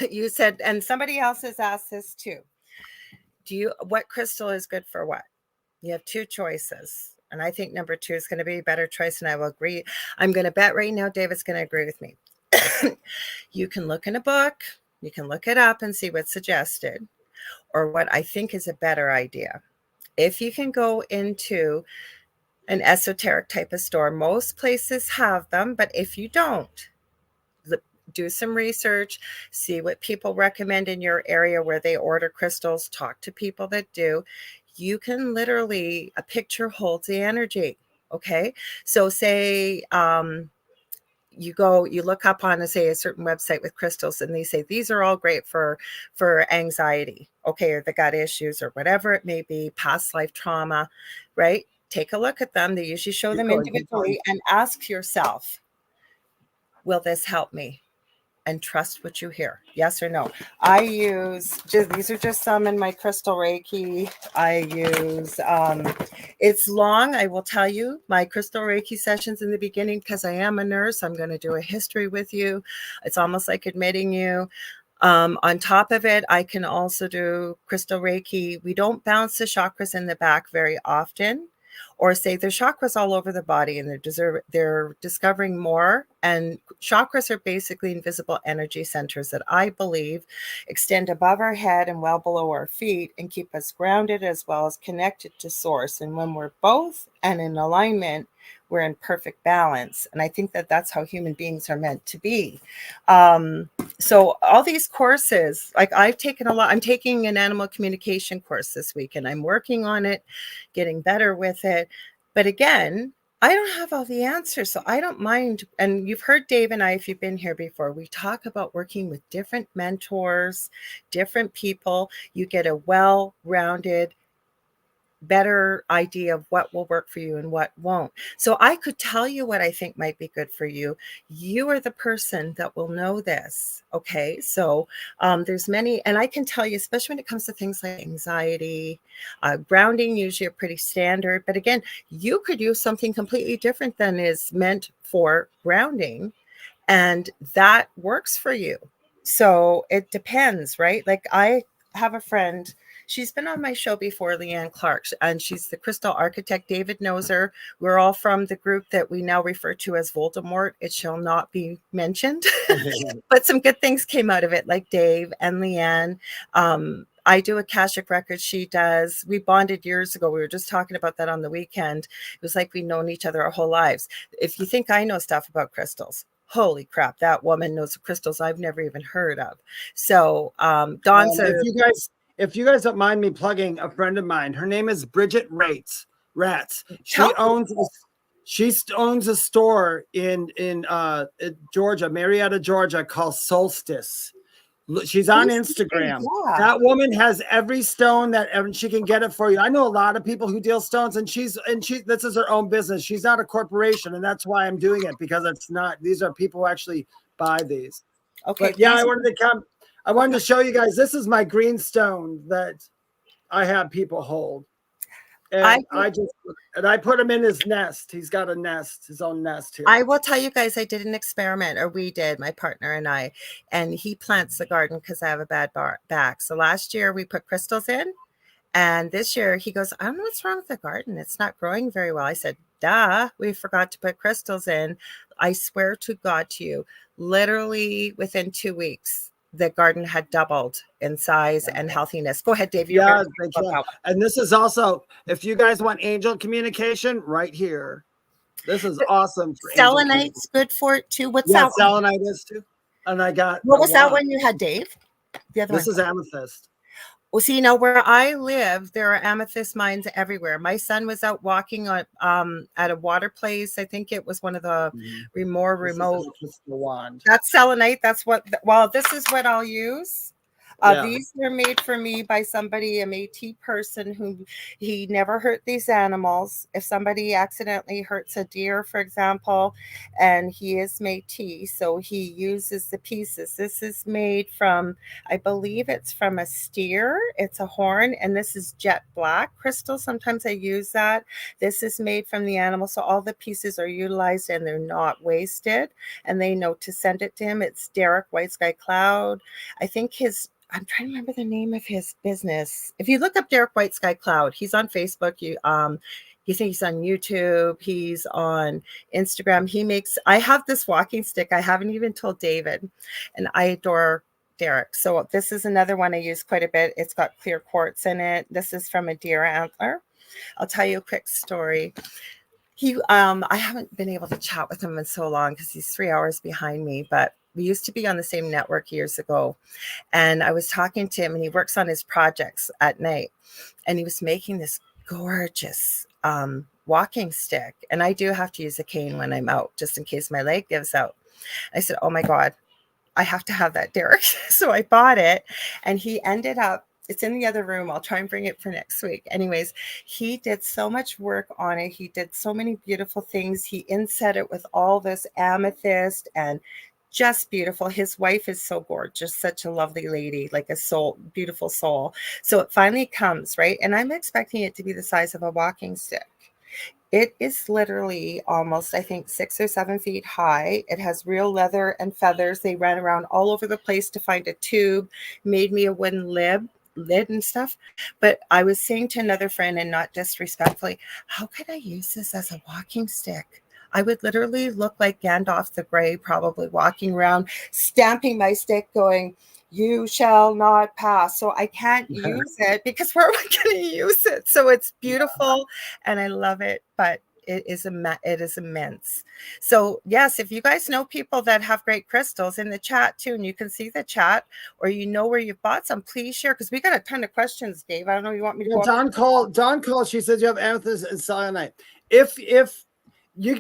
you said, and somebody else has asked this too. What crystal is good for what? You have two choices. And I think number 2 is going to be a better choice. And I will agree. I'm going to bet right now David's going to agree with me. You can look in a book. You can look it up and see what's suggested. Or what I think is a better idea. If you can go into an esoteric type of store, most places have them, but if you don't, do some research, see what people recommend in your area where they order crystals, talk to people that do. You can literally, a picture holds the energy. Okay. So say, you look up on a certain website with crystals and they say, these are all great for anxiety. Okay. Or the gut issues or whatever it may be, past life trauma, right? Take a look at them. They usually show them individually and ask yourself, will this help me? And trust what you hear. Yes or no. I use, these are just some in my crystal Reiki. I use, it's long. I will tell you my crystal Reiki sessions in the beginning, because I am a nurse. I'm going to do a history with you. It's almost like admitting you. On top of it, I can also do crystal Reiki. We don't bounce the chakras in the back very often, or say there's chakras all over the body and they're discovering more. And chakras are basically invisible energy centers that I believe extend above our head and well below our feet and keep us grounded as well as connected to source. And when we're both and in alignment, we're in perfect balance. And I think that that's how human beings are meant to be. So all these courses, like I've taken I'm taking an animal communication course this week and I'm working on it, getting better with it. But again, I don't have all the answers, so I don't mind. And you've heard Dave and I, if you've been here before, we talk about working with different mentors, different people. You get a well-rounded, better idea of what will work for you and what won't. So I could tell you what I think might be good for you. You are the person that will know this. Okay. So there's many, and I can tell you, especially when it comes to things like anxiety, grounding, usually are pretty standard, but again, you could use something completely different than is meant for grounding, and that works for you. So it depends, right? Like I have a friend, she's been on my show before, Leanne Clark, and she's the crystal architect. David knows her. We're all from the group that we now refer to as Voldemort. It shall not be mentioned, but some good things came out of it, like Dave and Leanne. I do Akashic records. She does. We bonded years ago. We were just talking about that on the weekend. It was like we'd known each other our whole lives. If you think I know stuff about crystals, holy crap, that woman knows crystals I've never even heard of. So Dawn's
if you guys don't mind me plugging a friend of mine, her name is Bridget Rats. She owns a store in Georgia, Marietta, Georgia, called Solstice. She's on Instagram. Yeah. That woman has every stone that she can get it for you. I know a lot of people who deal stones, and she this is her own business. She's not a corporation, and that's why I'm doing it, because it's not. These are people who actually buy these. Okay. But yeah, I wanted to show you guys. This is my green stone that I have people hold. And I put him in his nest. He's got a nest, his own nest here.
I will tell you guys, I did an experiment, or we did, my partner and I, and he plants the garden because I have a bad back. So last year we put crystals in, and this year he goes, I don't know what's wrong with the garden. It's not growing very well. I said, duh, we forgot to put crystals in. I swear to God to you, literally within 2 weeks, the garden had doubled in size and healthiness. Go ahead, Dave.
Yeah, and this is also, if you guys want angel communication, right here. This is awesome.
Selenite's good for it too. What's that?
Selenite is too. And I got.
What was that one you had, Dave?
The other one. This is amethyst.
Well, see, where I live, there are amethyst mines everywhere. My son was out walking on at a water place. I think it was one of the more remote. That's selenite. That's what. Well, this is what I'll use. These were made for me by somebody, a Métis person, who he never hurt these animals. If somebody accidentally hurts a deer, for example, and he is Métis, so he uses the pieces. This is made from, I believe it's from a steer. It's a horn, and this is jet black crystal. Sometimes I use that. This is made from the animal, so all the pieces are utilized and they're not wasted, and they know to send it to him. It's Derek White Sky Cloud. I think I'm trying to remember the name of his business. If you look up Derek White Sky Cloud, he's on Facebook. You think he's on YouTube. He's on Instagram. I have this walking stick. I haven't even told David, and I adore Derek. So this is another one I use quite a bit. It's got clear quartz in it. This is from a deer antler. I'll tell you a quick story. I haven't been able to chat with him in so long because he's 3 hours behind me, but we used to be on the same network years ago. And I was talking to him, and he works on his projects at night. And he was making this gorgeous walking stick. And I do have to use a cane when I'm out, just in case my leg gives out. I said, oh my God, I have to have that, Derek. So I bought it, and he ended up, it's in the other room. I'll try and bring it for next week. Anyways, he did so much work on it. He did so many beautiful things. He inset it with all this amethyst and just beautiful. His wife is so gorgeous, such a lovely lady, like a soul, beautiful soul. So it finally comes, right? And I'm expecting it to be the size of a walking stick. It is literally almost, I think, 6 or 7 feet high. It has real leather and feathers. They ran around all over the place to find a tube, made me a wooden lid and stuff. But I was saying to another friend, and not disrespectfully, how could I use this as a walking stick? I would literally look like Gandalf the Grey, probably walking around, stamping my stick, going, you shall not pass. So I can't use it because where am I going to use it? So it's beautiful and I love it, but it is immense. So yes, if you guys know people that have great crystals, in the chat too, and you can see the chat, or you know where you've bought some, please share, because we got a ton of questions, Dave. I don't know if you want me to go.
Dawn called. She says you have amethyst and selenite. If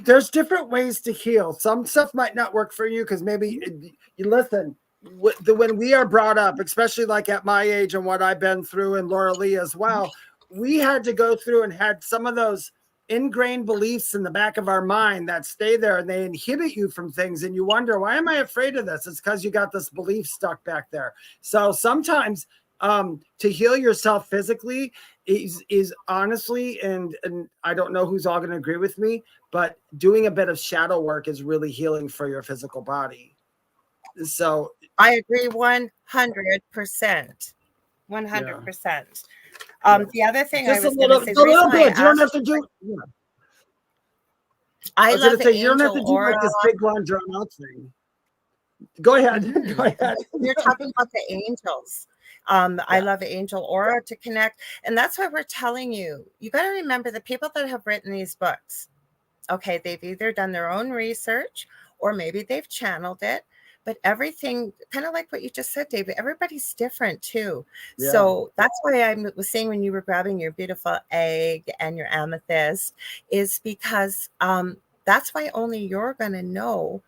there's different ways to heal. Some stuff might not work for you because maybe you listen. When we are brought up, especially like at my age and what I've been through, and Lorilei as well, we had to go through and had some of those ingrained beliefs in the back of our mind that stay there, and they inhibit you from things, and you wonder, why am I afraid of this? It's because you got this belief stuck back there. So sometimes to heal yourself physically is honestly, and I don't know who's all going to agree with me, but doing a bit of shadow work is really healing for your physical body. So
I agree 100%. 100%. The other thing
just
I was going to say,
a little bit. You don't have to do. Yeah.
I was going to say,
you don't have to do like this big long drawn out thing. Go ahead. Go ahead.
You're talking about the angels. I love Angel Aura to connect. And that's why we're telling you, you got to remember the people that have written these books. Okay, they've either done their own research or maybe they've channeled it. But everything, kind of like what you just said, David, everybody's different too.
Yeah.
So that's why I was saying when you were grabbing your beautiful egg and your amethyst, is because that's why only you're going to know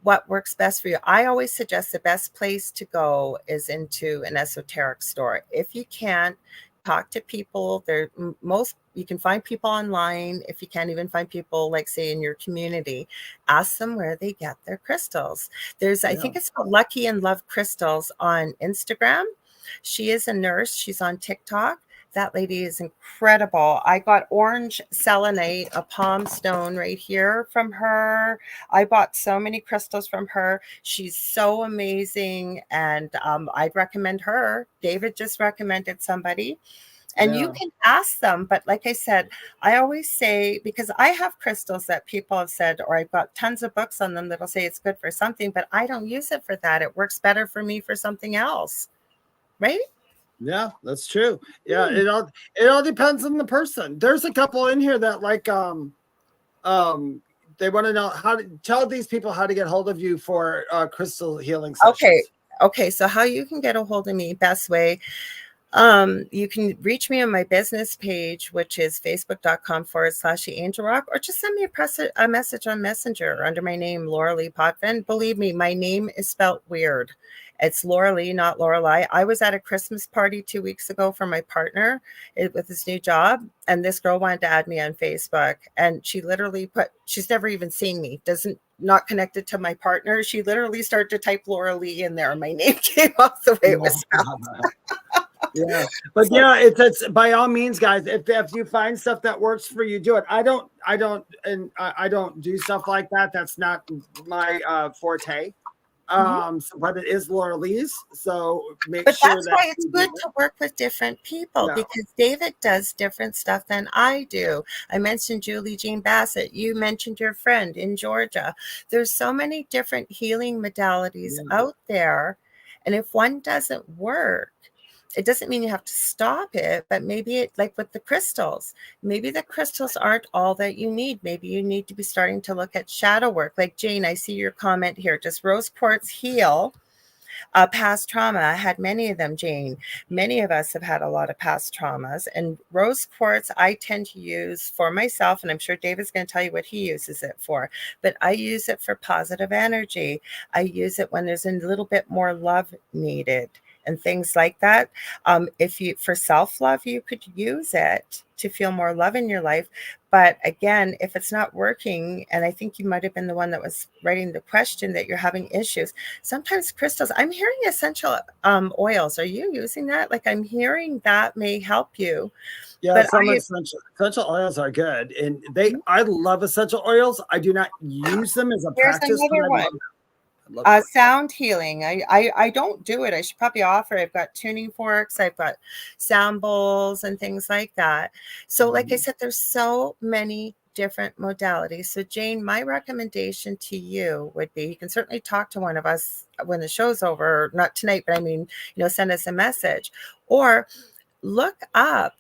what works best for you. I always suggest the best place to go is into an esoteric store. If you can't, talk to people. You can find people online. If you can't even find people, like say in your community, ask them where they get their crystals. I think it's called Lucky and Love Crystals on Instagram. She is a nurse. She's on TikTok. That lady is incredible. I got orange selenite, a palm stone right here from her. I bought so many crystals from her. She's so amazing. And I'd recommend her. David just recommended somebody. And you can ask them. But like I said, I always say, because I have crystals that people have said, or I've got tons of books on them that'll say it's good for something, but I don't use it for that. It works better for me for something else. Right?
Yeah, that's true. Yeah, it all depends on the person. There's a couple in here that like they want to know how to tell these people how to get hold of you for crystal healing sessions.
Okay, so how you can get a hold of me, best way. You can reach me on my business page, which is facebook.com/angelrock, or just send me a message on Messenger under my name, Lorilei Potvin. Believe me, my name is spelt weird. It's Lorilei, not Lorelei. I was at a Christmas party 2 weeks ago for my partner with his new job, and this girl wanted to add me on Facebook, and she literally she's never even seen me, not connected to my partner. She literally started to type Lorilei in there, and my name came off the way it was spelled.
Yeah, but yeah, it's by all means, guys. If you find stuff that works for you, do it. I don't do stuff like that. That's not my forte. But it is Lorilei's, so
that's why it's good to work with different people, because David does different stuff than I do. I mentioned Julie Jean Bassett. You mentioned your friend in Georgia. There's so many different healing modalities out there, and if one doesn't work, it doesn't mean you have to stop it, but maybe like with the crystals, maybe the crystals aren't all that you need. Maybe you need to be starting to look at shadow work. Like Jane, I see your comment here. Does rose quartz heal past trauma? I had many of them, Jane. Many of us have had a lot of past traumas, and rose quartz I tend to use for myself, and I'm sure David's going to tell you what he uses it for, but I use it for positive energy. I use it when there's a little bit more love needed and things like that. For self-love, you could use it to feel more love in your life. But again, if it's not working, and I think you might have been the one that was writing the question that you're having issues, sometimes crystals, I'm hearing essential oils. Are you using that? Like, I'm hearing that may help you.
Yeah, but some essential oils are good. And I love essential oils. I do not use them as a practice.
Another one. Sound healing. I don't do it. I should probably offer. I've got tuning forks. I've got sound bowls and things like that. So like I said, there's so many different modalities. So Jane, my recommendation to you would be, you can certainly talk to one of us when the show's over, not tonight, but I mean, send us a message, or look up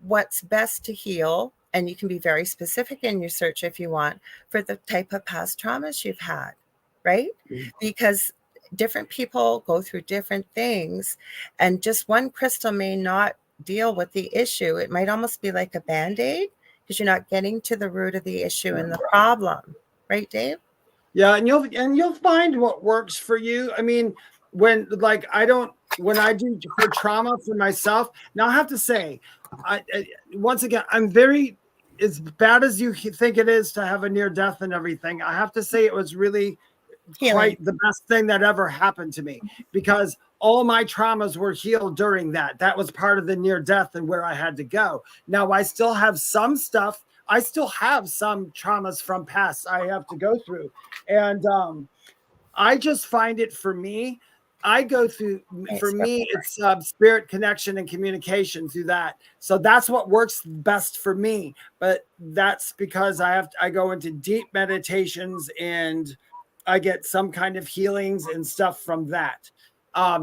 what's best to heal. And you can be very specific in your search if you want, for the type of past traumas you've had. Right? Because different people go through different things, and just one crystal may not deal with the issue. It might almost be like a Band-Aid, because you're not getting to the root of the issue and the problem. Right, Dave?
Yeah, and you'll find what works for you. I mean, when I do for trauma for myself, now I have to say, once again, I'm very, as bad as you think it is to have a near death and everything, I have to say it was really quite the best thing that ever happened to me, because all my traumas were healed during that. That was part of the near death and where I had to go. Now I still have some stuff. I still have some traumas from past I have to go through. And I just find it, for me, I go through, for me, it's spirit connection and communication through that. So that's what works best for me. But that's because I go into deep meditations, and I get some kind of healings and stuff from that.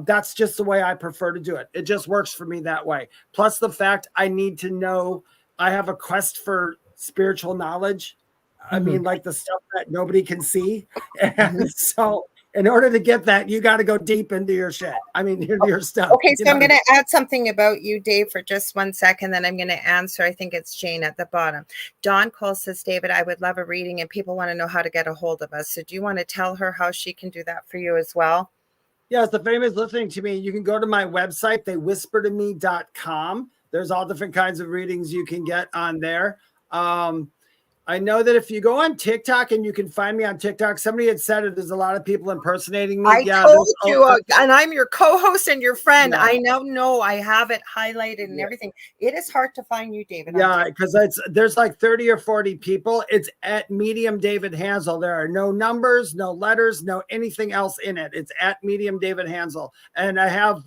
That's just the way I prefer to do it. It just works for me that way. Plus the fact I need to know, I have a quest for spiritual knowledge. I mean, like the stuff that nobody can see. And so in order to get that, you got to go deep into your shit. I mean, into your stuff.
Okay, so I'm going to add something about you, Dave, for just 1 second, then I'm going to answer. I think it's Jane at the bottom. Dawn Cole says, David, I would love a reading, and people want to know how to get a hold of us. So do you want to tell her how she can do that for you as well?
Yes, if anybody's listening to me, you can go to my website, theywhispertome.com. There's all different kinds of readings you can get on there. I know that if you go on TikTok, and you can find me on TikTok, somebody had said it, there's a lot of people impersonating me.
I told you, and I'm your co-host and your friend. I know I have it highlighted and everything. It is hard to find you, David.
Yeah, because there's like 30 or 40 people. It's at Medium David Hanzel. There are no numbers, no letters, no anything else in it. It's at Medium David Hanzel. And I have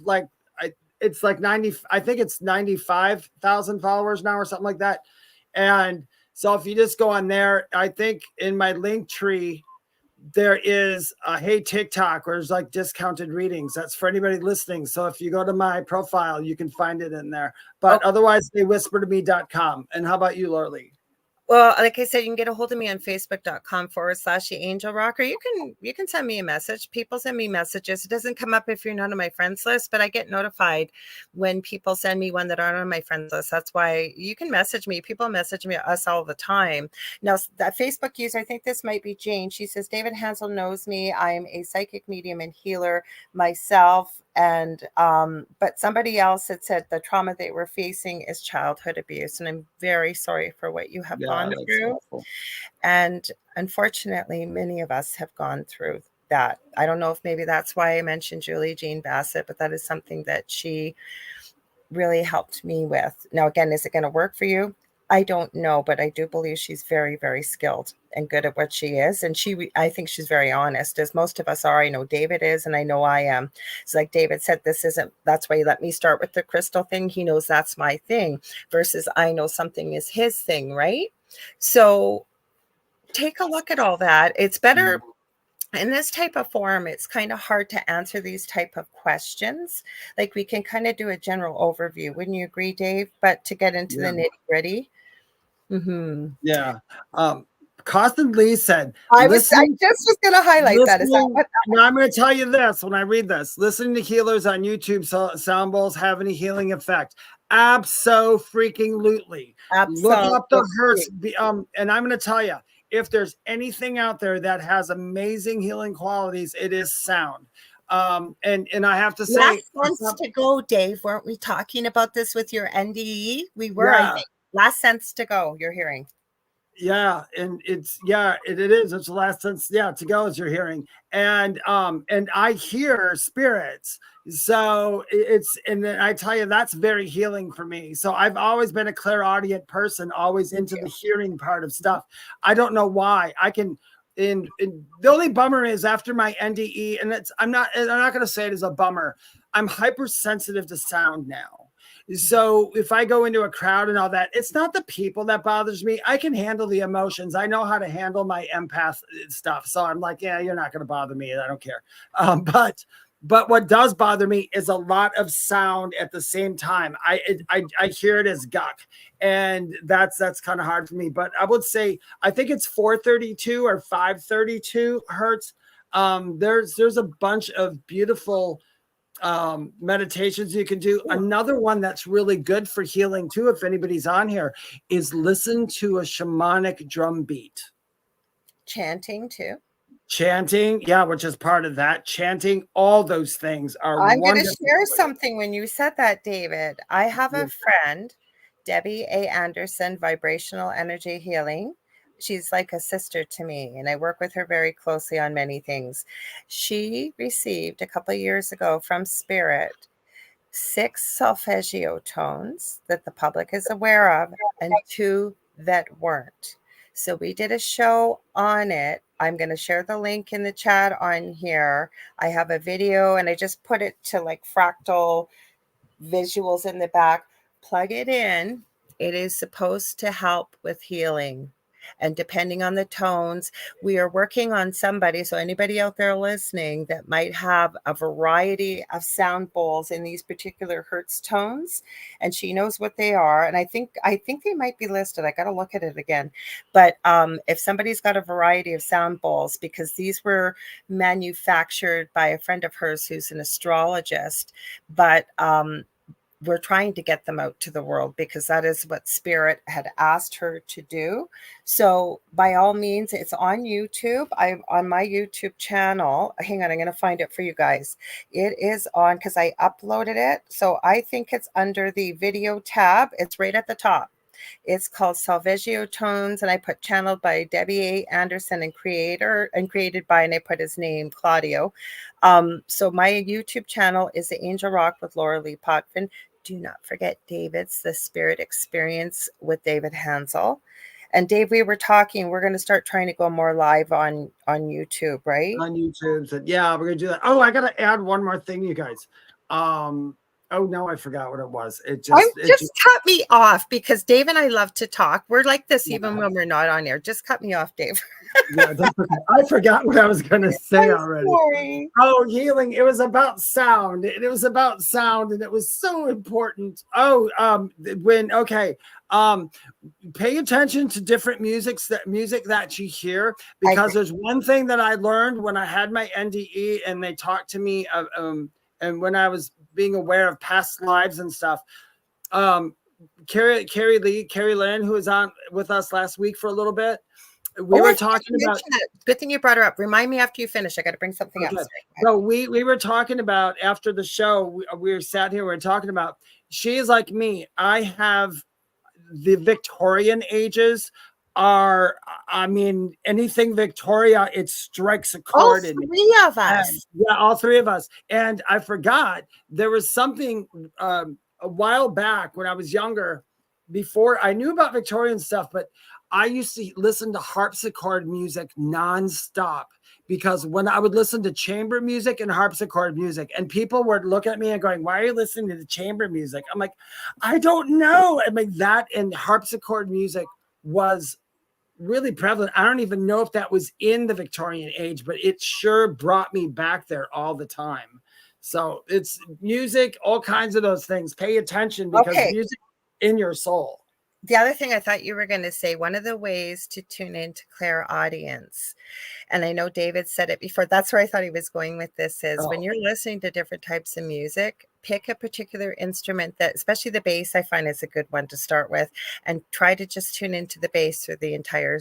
it's like 90, I think it's 95,000 followers now or something like that. And so if you just go on there, I think in my link tree, there is a Hey TikTok, where there's like discounted readings. That's for anybody listening. So if you go to my profile, you can find it in there. But otherwise, theywhispertome.com. And how about you, Lorilei?
Well, like I said, you can get a hold of me on facebook.com/the Angel Rocker. You can send me a message. People send me messages. It doesn't come up if you're not on my friends list, but I get notified when people send me one that aren't on my friends list. That's why you can message me. People message me us all the time. Now, that Facebook user, I think this might be Jane. She says, David Hanzel knows me. I'm a psychic medium and healer myself. And but somebody else had said the trauma they were facing is childhood abuse, and I'm very sorry for what you have gone through.
Awful.
And unfortunately, many of us have gone through that. I don't know if maybe that's why I mentioned Julie Jean Bassett, but that is something that she really helped me with. Now, again, is it going to work for you? I don't know, but I do believe she's very, very skilled and good at what she is. And I think she's very honest, as most of us are. I know David is, and I know I am. It's like David said, that's why he let me start with the crystal thing. He knows that's my thing versus I know something is his thing, right? So take a look at all that. It's better in this type of forum. It's kind of hard to answer these type of questions. Like we can kind of do a general overview. Wouldn't you agree, Dave? But to get into the nitty gritty.
Yeah. Costin Lee said,
I just was going to highlight that. Is that what
now I'm going to tell you this when I read this. Listening to healers on YouTube sound bowls have any healing effect? Abso-freaking-lutely. Look up the hertz. And I'm going to tell you, if there's anything out there that has amazing healing qualities, it is sound. And I have to say,
last months to go, Dave, weren't we talking about this with your NDE? We were, I think. Last cents to go, you're hearing.
Yeah, and it is. It's the last sense, to go as you're hearing. And I hear spirits. So and then I tell you, that's very healing for me. So I've always been a clairaudient person, always into the hearing part of stuff. I don't know why. I can and the only bummer is after my NDE, and I'm not going to say it as a bummer. I'm hypersensitive to sound now. So if I go into a crowd and all that, it's not the people that bothers me. I can handle the emotions. I know how to handle my empath stuff. So I'm like, yeah, you're not going to bother me. I don't care. But what does bother me is a lot of sound at the same time. I hear it as guck, and that's kind of hard for me. But I would say I think it's 432 or 532 hertz. There's a bunch of beautiful meditations you can do. Another one that's really good for healing too, if anybody's on here, is listen to a shamanic drum beat.
Chanting too.
Chanting, which is part of that. Chanting, all those things are
I'm going to share something when you said that, David. I have a friend, Debbie A. Anderson, Vibrational Energy Healing. She's like a sister to me, and I work with her very closely on many things. She received a couple of years ago from Spirit 6 solfeggio tones that the public is aware of and 2 that weren't. So we did a show on it. I'm going to share the link in the chat on here. I have a video, and I just put it to like fractal visuals in the back. Plug it in. It is supposed to help with healing. And depending on the tones, we are working on somebody. So anybody out there listening that might have a variety of sound bowls in these particular hertz tones, and she knows what they are. And I think they might be listed. I got to look at it again. But if somebody's got a variety of sound bowls, because these were manufactured by a friend of hers who's an astrologist, but we're trying to get them out to the world because that is what Spirit had asked her to do. So by all means, it's on YouTube. I'm on my YouTube channel. Hang on, I'm going to find it for you guys. It is on because I uploaded it. So I think it's under the video tab. It's right at the top. It's called Salveggio Tones, and I put channeled by Debbie A. Anderson and created by, and I put his name, Claudio. So my YouTube channel is the Angel Rock with Lorilei Potvin. Do not forget David's The Spirit Experience with David Hanzel. And Dave, we were talking, we're going to start trying to go more live on YouTube, right?
On YouTube. So yeah, we're going to do that. Oh, I got to add one more thing, you guys. Oh no, I forgot what it was. It just
cut me off because Dave and I love to talk. We're like this even when we're not on air. Just cut me off, Dave.
Yeah, I forgot what I was going to say already.
Sorry.
Oh, healing. It was about sound. And it was so important. Pay attention to different music that you hear, because there's one thing that I learned when I had my NDE and they talked to me and when I was being aware of past lives and stuff. Carrie Lynn, who was on with us last week for a little bit, we were talking about
it. Good thing you brought her up. Remind me after you finish. I got to bring something up.
So we were talking about after the show, we were sat here, we were talking about, she is like me. I have the Victorian ages anything Victoria, it strikes a chord.
All three of us.
Yeah, all three of us. And I forgot there was something a while back when I was younger, before I knew about Victorian stuff, but I used to listen to harpsichord music nonstop, because when I would listen to chamber music and harpsichord music, and people would look at me and going, "Why are you listening to the chamber music?" I'm like, I don't know. I mean, that and harpsichord music was really prevalent. I don't even know if that was in the Victorian age, but it sure brought me back there all the time. So it's music, all kinds of those things. Pay attention, because music in your soul.
The other thing I thought you were going to say, one of the ways to tune into clairaudience, and I know David said it before, that's where I thought he was going with this, is when you're listening to different types of music, pick a particular instrument that, especially the bass, I find is a good one to start with, and try to just tune into the bass through the entire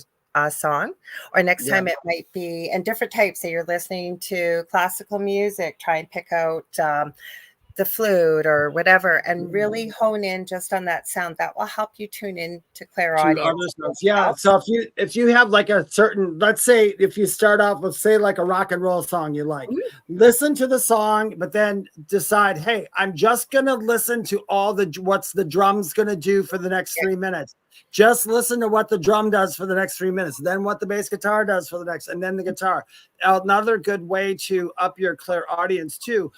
song. Or next time it might be, and different types, say you're listening to classical music, try and pick out the flute or whatever, and really hone in just on that sound. That will help you tune in to clairaudience.
Yeah. So if you have like a certain, let's say if you start off with, say, like a rock and roll song you like, listen to the song, but then decide, hey, I'm just gonna listen to what's the drum's gonna do for the next 3 minutes. Just listen to what the drum does for the next 3 minutes, then what the bass guitar does for the next, and then the guitar. Another good way to up your clairaudience too.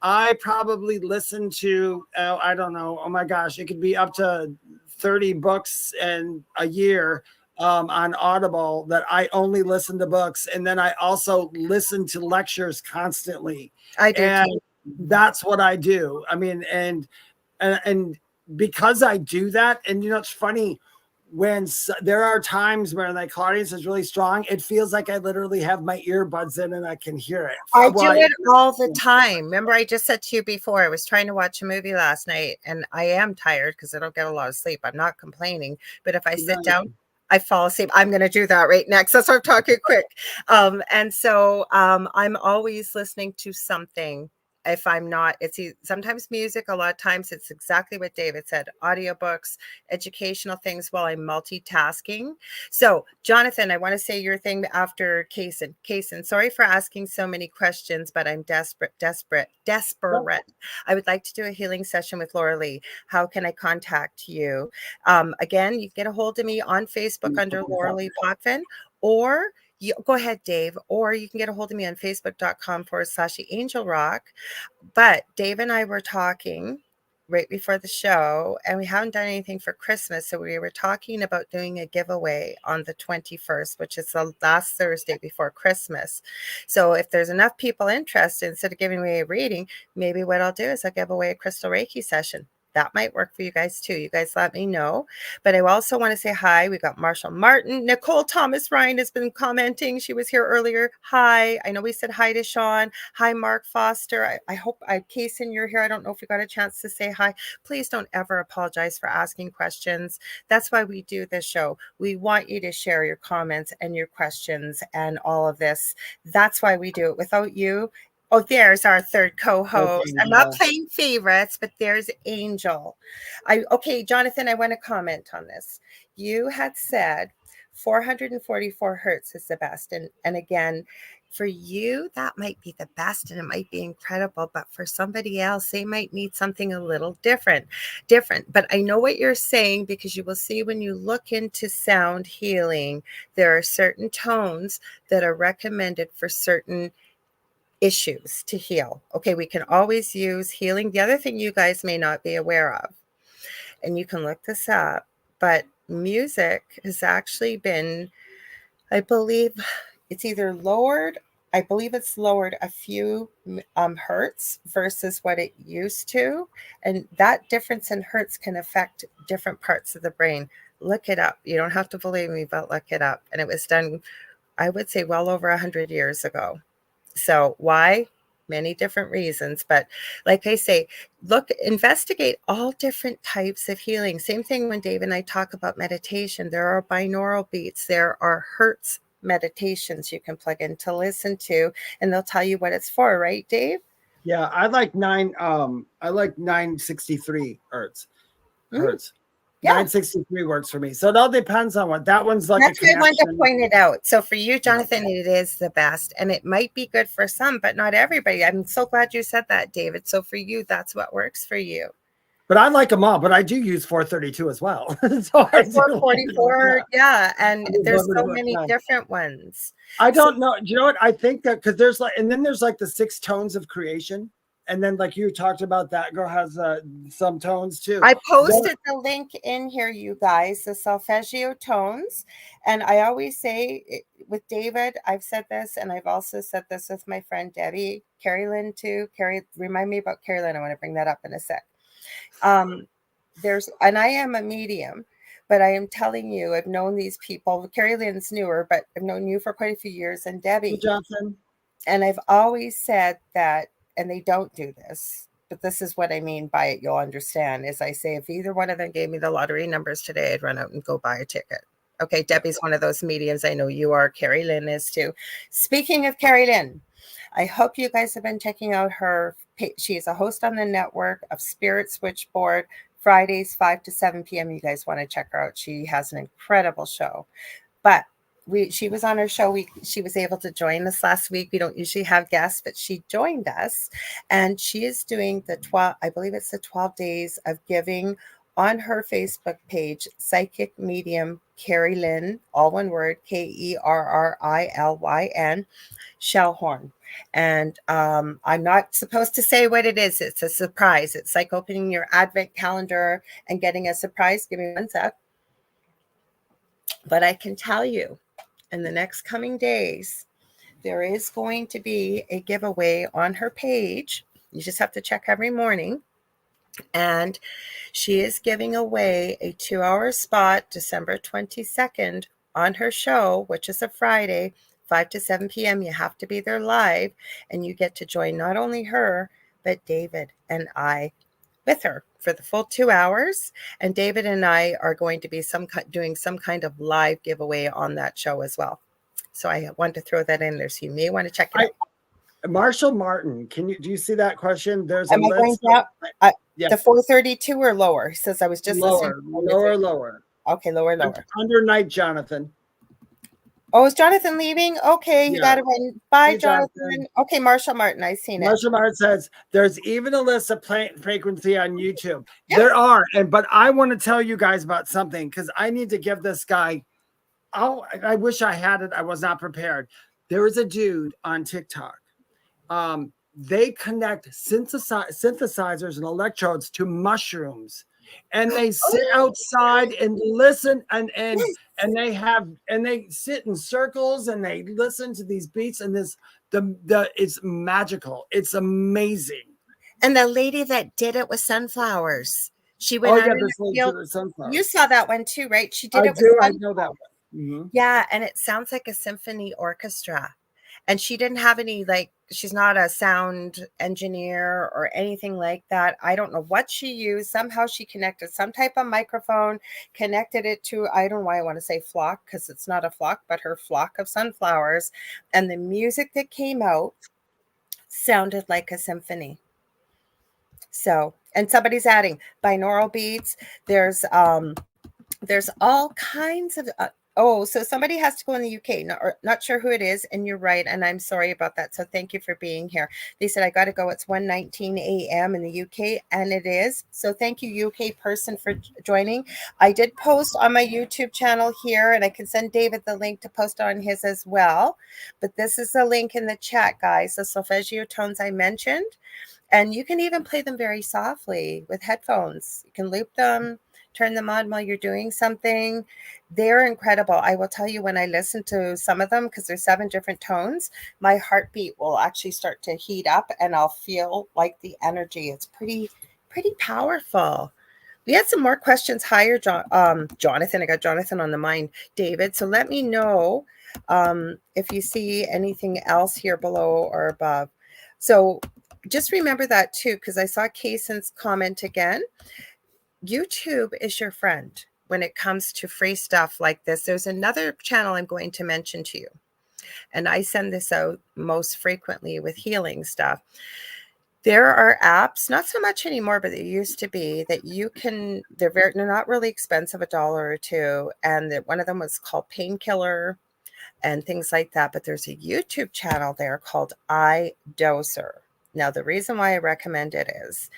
I probably listen to, I don't know, oh my gosh, it could be up to 30 books in a year on Audible that I only listen to books. And then I also listen to lectures constantly.
I do.
And that's what I do. I mean, and because I do that, and it's funny, when there are times where the clairaudience is really strong, it feels like I literally have my earbuds in and I can hear it.
I do it all the time. Remember, I just said to you before, I was trying to watch a movie last night, and I am tired because I don't get a lot of sleep. I'm not complaining, but if I sit down, I fall asleep. I'm going to do that right next. That's why I'm talking quick. And so I'm always listening to something. If I'm not, it's sometimes music, a lot of times it's exactly what David said, audiobooks, educational things while I'm multitasking. So Jonathan, I want to say your thing after Kaysen. Kaysen, sorry for asking so many questions, but I'm desperate. I would like to do a healing session with Lorilei. How can I contact you? Again, you can get a hold of me on Facebook under Lorilei Potvin, or go ahead, Dave, or you can get a hold of me on facebook.com/Angel Rock. But Dave and I were talking, right before the show, and we haven't done anything for Christmas. So we were talking about doing a giveaway on the 21st, which is the last Thursday before Christmas. So if there's enough people interested, instead of giving away a reading, maybe what I'll do is I'll give away a crystal Reiki session. That might work for you guys too. You guys let me know. But I also want to say hi. We got Marshall Martin. Nicole Thomas Ryan has been commenting. She was here earlier. Hi. I know we said hi to Sean. Hi, Mark Foster. I hope, Kaysen, you're here. I don't know if you got a chance to say hi. Please don't ever apologize for asking questions. That's why we do this show. We want you to share your comments and your questions and all of this. That's why we do it. Without you, oh, there's our third co-host. I'm not playing favorites, but there's Angel. Okay, Jonathan, I want to comment on this. You had said 444 hertz is the best. And again, for you, that might be the best and it might be incredible, but for somebody else, they might need something a little different. But I know what you're saying, because you will see when you look into sound healing, there are certain tones that are recommended for certain issues to heal. Okay, we can always use healing. The other thing you guys may not be aware of, and you can look this up, but music has actually been, I believe it's either lowered, I believe it's lowered a few hertz versus what it used to. And that difference in hertz can affect different parts of the brain. Look it up. You don't have to believe me, but look it up. And it was done, I would say, well over 100 years ago. So why? Many different reasons. But like I say, look, investigate all different types of healing. Same thing when Dave and I talk about meditation. There are binaural beats. There are hertz meditations you can plug in to listen to, and they'll tell you what it's for, right, Dave?
Yeah, I like 963 hertz. Yeah. 963 works for me. So it all depends on what that one's like.
That's what I wanted to point it out. So for you, Jonathan, it is the best, and it might be good for some, but not everybody. I'm so glad you said that, David. So for you, that's what works for you.
But I like them all, but I do use 432 as well. So
444, yeah. And there's so many different ones.
I don't know. Do you know what? I think that because there's like, and then there's like the 6 tones of creation. And then, like you talked about, that girl has some tones too.
I posted the link in here, you guys, the solfeggio tones. And I always say with David, I've said this, and I've also said this with my friend Debbie, Carrie Lynn too. Carrie, remind me about Carrie Lynn. I want to bring that up in a sec. And I am a medium, but I am telling you, I've known these people. Carrie Lynn's newer, but I've known you for quite a few years, and Debbie
Johnson.
And I've always said that, and they don't do this, but this is what I mean by it. You'll understand. Is I say, if either one of them gave me the lottery numbers today, I'd run out and go buy a ticket. Okay, Debbie's one of those mediums. I know you are. Carrie Lynn is too. Speaking of Carrie Lynn, I hope you guys have been checking out her. She is a host on the network of Spirit Switchboard, Fridays, 5 to 7 p.m. You guys want to check her out. She has an incredible show. But she was on her show. She was able to join us last week. We don't usually have guests, but she joined us, and she is doing the 12, I believe it's the 12 days of giving on her Facebook page, Psychic Medium Carrie Lynn, all one word, KERRILYN, Shellhorn. And I'm not supposed to say what it is. It's a surprise. It's like opening your advent calendar and getting a surprise. Give me one sec. But I can tell you, in the next coming days, there is going to be a giveaway on her page. You just have to check every morning. And she is giving away a 2-hour spot December 22nd on her show, which is a Friday, 5 to 7 p.m. You have to be there live, and you get to join not only her, but David and I with her for the full 2 hours. And David and I are going to be doing some kind of live giveaway on that show as well. So I wanted to throw that in there. So you may want to check it out.
Marshall Martin, do you see that question? There's
a list. The 432 or lower? He says I was just
lower.
Okay, lower.
Under night, Jonathan.
Oh, is Jonathan leaving? Okay, you got to run. Bye, Jonathan. Okay, Marshall Martin, I've seen it.
Marshall Martin says there's even a list of frequency on YouTube. Yep. There are, but I want to tell you guys about something, because I need to give this guy. Oh, I wish I had it. I was not prepared. There is a dude on TikTok. they connect synthesizers and electrodes to mushrooms, and they sit outside and listen, and they sit in circles and they listen to these beats, and it's magical. It's amazing.
And the lady that did it with sunflowers, she
Oh
went out
yeah,
in the
this lady to
field.
the sunflower.
You saw that one too, right? She did
I
it with
do. I
sunflowers.
know that one. Mm-hmm.
Yeah, and it sounds like a symphony orchestra. And she didn't have any, like, she's not a sound engineer or anything like that. I don't know what she used. Somehow she connected some type of microphone, connected it to, I don't know why I want to say flock, because it's not a flock, but her flock of sunflowers. And the music that came out sounded like a symphony. So, and somebody's adding binaural beats. There's all kinds of so somebody has to go in the UK. Not sure who it is, and you're right, and I'm sorry about that. So thank you for being here. They said I got to go. It's 1:19 a.m. in the UK, and it is. So thank you, UK person, for joining. I did post on my YouTube channel here, and I can send David the link to post on his as well. But this is the link in the chat, guys. The solfeggio tones I mentioned, and you can even play them very softly with headphones. You can loop them, turn them on while you're doing something. They're incredible. I will tell you, when I listen to some of them, because there's 7 different tones, my heartbeat will actually start to heat up and I'll feel like the energy. It's pretty powerful. We had some more questions higher, Jonathan. I got Jonathan on the mind, David. So let me know if you see anything else here below or above. So just remember that too, because I saw Kaysen's comment again. YouTube is your friend when it comes to free stuff like this. There's another channel I'm going to mention to you, and I send this out most frequently with healing stuff. There are apps, not so much anymore, but they used to be, that you can, they're not really expensive, $1 or $2. And one of them was called Painkiller and things like that. But there's a YouTube channel there called iDoser. Now, the reason why I recommend it is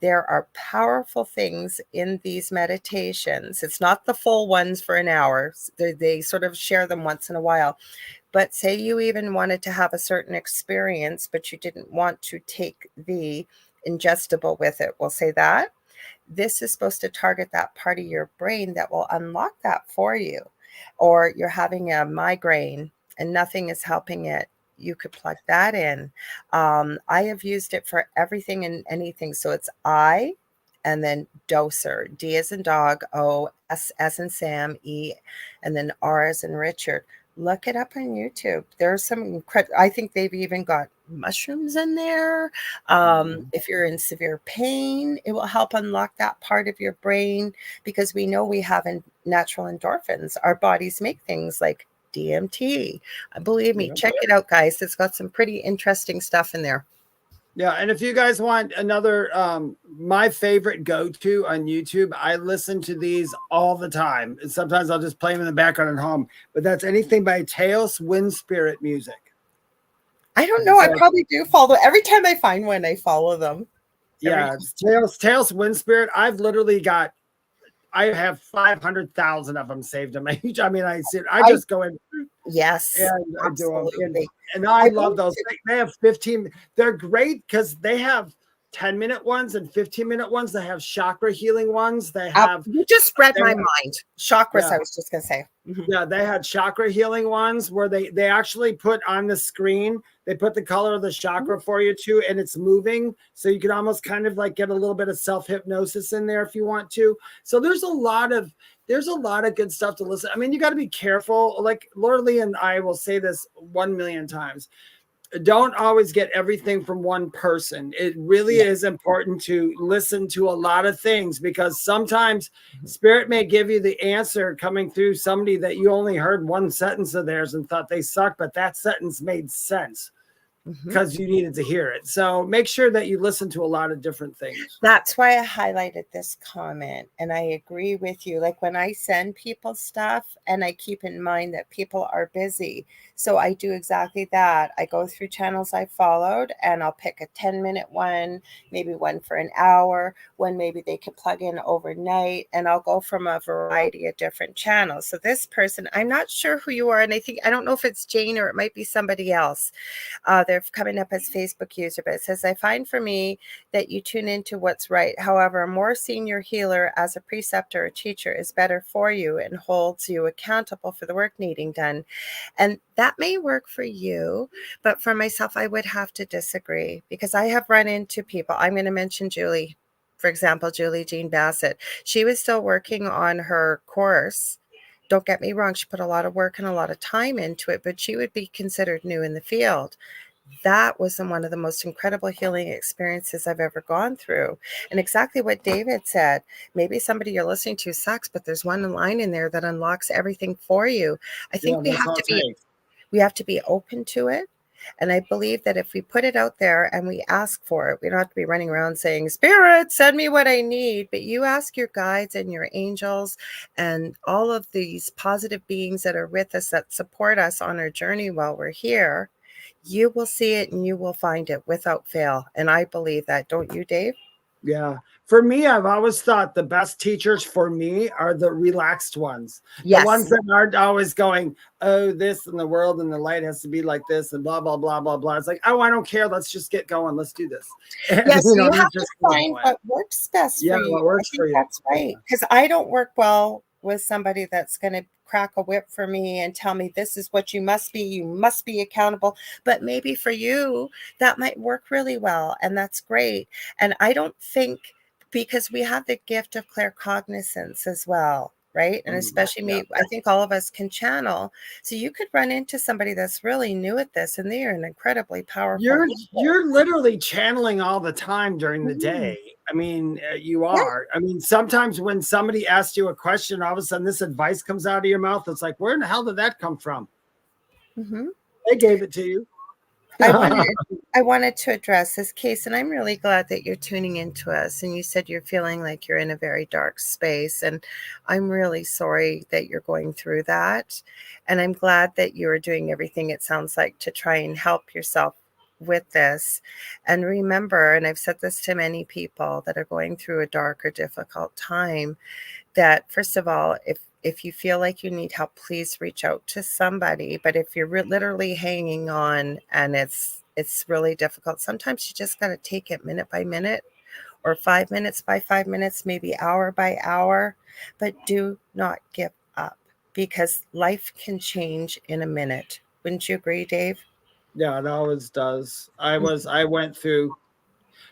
there are powerful things in these meditations. It's not the full ones for an hour. They sort of share them once in a while. But say you even wanted to have a certain experience, but you didn't want to take the ingestible with it. We'll say that. This is supposed to target that part of your brain that will unlock that for you. Or you're having a migraine and nothing is helping it. You could plug that in. I have used it for everything and anything. So it's I and then doser, D as in dog, O, S as in Sam, E, and then R as in Richard. Look it up on YouTube. There's some, I think they've even got mushrooms in there. If you're in severe pain, it will help unlock that part of your brain, because we know we have natural endorphins. Our bodies make things like DMT. Believe me, check it out, guys. It's got some pretty interesting stuff in there.
Yeah, and if you guys want another, my favorite go-to on YouTube, I listen to these all the time. And sometimes I'll just play them in the background at home. But that's anything by Taos Wind Spirit Music.
I don't know. I probably do follow. Every time I find one, I follow them.
Yeah, it's Taos Wind Spirit. I have 500,000 of them saved in my. I mean, I just go in.
Yes,
and
absolutely.
I do them. And I love those. They have 15. They're great because they have 10-minute ones and 15-minute ones. They have chakra healing ones. They have.
You just spread my mind. Chakras. Yeah. I was just gonna say.
Yeah, they had chakra healing ones where they actually put on the screen. They put the color of the chakra for you too, and it's moving, so you can almost kind of like get a little bit of self-hypnosis in there if you want to. So there's a lot of good stuff to listen. I mean, you got to be careful. Like Lorilei and I will say this 1,000,000 times. Don't always get everything from one person. It really is important to listen to a lot of things, because sometimes spirit may give you the answer coming through somebody that you only heard one sentence of theirs and thought they sucked, but that sentence made sense because you needed to hear it. So make sure that you listen to a lot of different things.
That's why I highlighted this comment, and I agree with you. Like when I send people stuff, and I keep in mind that people are busy, so I do exactly that. I go through channels I followed, and I'll pick a 10-minute one, maybe one for an hour, one maybe they could plug in overnight, and I'll go from a variety of different channels. So this person, I'm not sure who you are, and I don't know if it's Jane or it might be somebody else. they're coming up as Facebook user, but it says, I find for me that you tune into what's right. However, a more senior healer as a preceptor or teacher is better for you and holds you accountable for the work needing done. And that may work for you, but for myself, I would have to disagree, because I have run into people. I'm going to mention Julie, for example, Julie Jean Bassett. She was still working on her course. Don't get me wrong, she put a lot of work and a lot of time into it, but she would be considered new in the field. That was one of the most incredible healing experiences I've ever gone through. And exactly what David said, maybe somebody you're listening to sucks, but there's one line in there that unlocks everything for you. I think we have to be open to it. And I believe that if we put it out there and we ask for it, we don't have to be running around saying, Spirit, send me what I need. But you ask your guides and your angels and all of these positive beings that are with us, that support us on our journey while we're here, you will see it and you will find it without fail. And I believe that. Don't you, Dave?
Yeah. For me, I've always thought the best teachers for me are the relaxed ones.
Yes.
The ones that aren't always going, oh, this and the world and the light has to be like this and blah, blah, blah, blah, blah. It's like, oh, I don't care. Let's just get going. Let's do this.
Yes, you have to find what works best for you.
What works for you.
That's right. Because I don't work well with somebody that's going to crack a whip for me and tell me this is what you must be accountable. But maybe for you, that might work really well. And that's great. And I don't think, because we have the gift of claircognizance as well, right? And especially me, I think all of us can channel. So you could run into somebody that's really new at this, and they are an incredibly powerful.
You're literally channeling all the time during the day. I mean, you are. I mean, sometimes when somebody asks you a question, all of a sudden this advice comes out of your mouth. It's like, where in the hell did that come from? They gave it to you.
I wanted to address this case, and I'm really glad that you're tuning into us. And you said you're feeling like you're in a very dark space, and I'm really sorry that you're going through that. And I'm glad that you are doing everything, it sounds like, to try and help yourself with this. And remember, and I've said this to many people that are going through a dark or difficult time, that first of all, if you feel like you need help, please reach out to somebody. But if you're literally hanging on and it's really difficult, sometimes you just got to take it minute by minute, or 5 minutes by 5 minutes, maybe hour by hour. But do not give up, because life can change in a minute. Wouldn't you agree, Dave?
Yeah, it always does. I went through,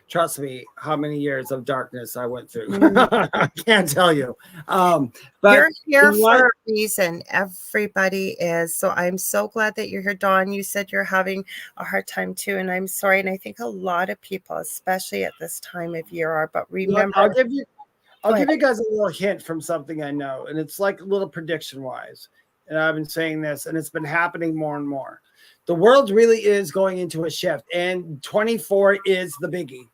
trust me, how many years of darkness I went through. I can't tell you. But
you're here for a reason. Everybody is. So I'm so glad that you're here, Dawn. You said you're having a hard time too, and I'm sorry. And I think a lot of people, especially at this time of year, are. But remember,
I'll give you guys a little hint from something I know, and it's like a little prediction wise. And I've been saying this, and it's been happening more and more. The world really is going into a shift, and 24 is the biggie.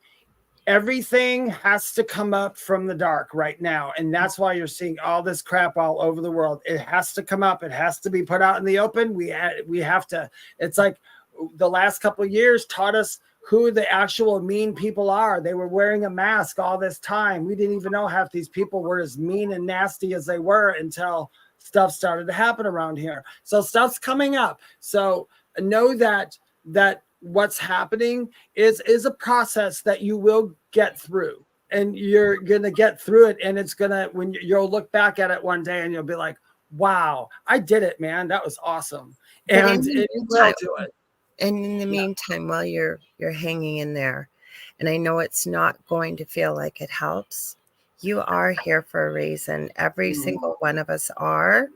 Everything has to come up from the dark right now. And that's why you're seeing all this crap all over the world. It has to come up. It has to be put out in the open. We have to. It's like the last couple of years taught us who the actual mean people are. They were wearing a mask all this time. We didn't even know half these people were as mean and nasty as they were until stuff started to happen around here. So stuff's coming up. So know that what's happening is a process that you will get through, and you're going to get through it. And it's going to, when you'll look back at it one day and you'll be like, wow, I did it, man. That was awesome. And you will do it.
And in the meantime, while you're hanging in there, and I know it's not going to feel like it helps, you are here for a reason. Every single one of us are.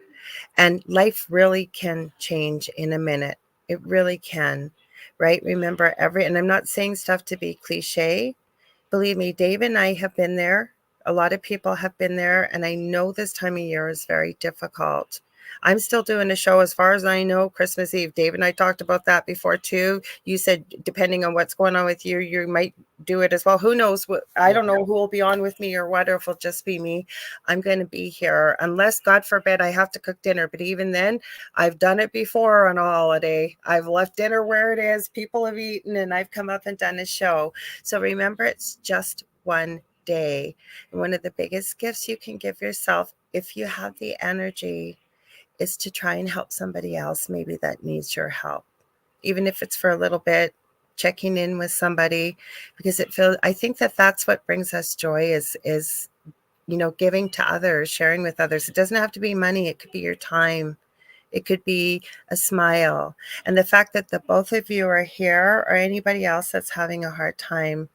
And life really can change in a minute. It really can, right? Remember, and I'm not saying stuff to be cliche. Believe me, Dave and I have been there. A lot of people have been there. And I know this time of year is very difficult. I'm still doing a show, as far as I know, Christmas Eve. Dave and I talked about that before too. You said, depending on what's going on with you, you might do it as well. Who knows? I don't know who will be on with me or what, or if it'll just be me. I'm going to be here unless, God forbid, I have to cook dinner. But even then, I've done it before on a holiday. I've left dinner where it is. People have eaten, and I've come up and done a show. So remember, it's just one day. And one of the biggest gifts you can give yourself, if you have the energy, is to try and help somebody else maybe that needs your help. Even if it's for a little bit, checking in with somebody, because I think that that's what brings us joy is giving to others, sharing with others. It doesn't have to be money. It could be your time. It could be a smile. And the fact that the both of you are here, or anybody else that's having a hard time,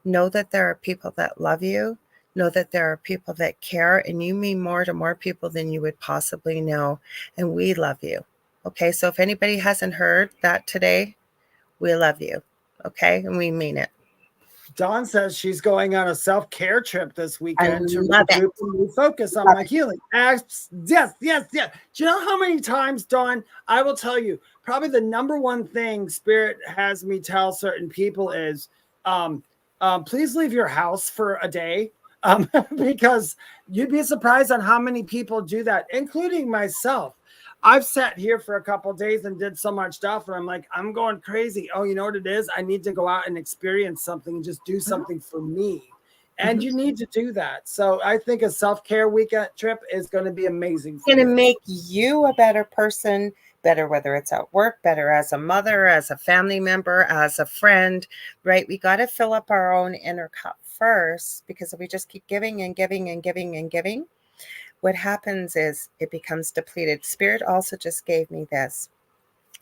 know that there are people that love you. Know that there are people that care, and you mean more to more people than you would possibly know. And we love you. Okay. So if anybody hasn't heard that today, we love you. Okay. And we mean it.
Dawn says she's going on a self-care trip this weekend to
love it.
regroup and refocus on my healing. Yes. Do you know how many times, Dawn, I will tell you, probably the number one thing Spirit has me tell certain people is, please leave your house for a day. Because you'd be surprised on how many people do that, including myself. I've sat here for a couple of days and did so much stuff, and I'm like, I'm going crazy. Oh, you know what it is? I need to go out and experience something and just do something for me. And you need to do that. So I think a self-care weekend trip is going to be amazing.
It's going to make you a better person, better whether it's at work, better as a mother, as a family member, as a friend, right? We got to fill up our own inner cup first, because if we just keep giving and giving and giving and giving, what happens is it becomes depleted. Spirit also just gave me this.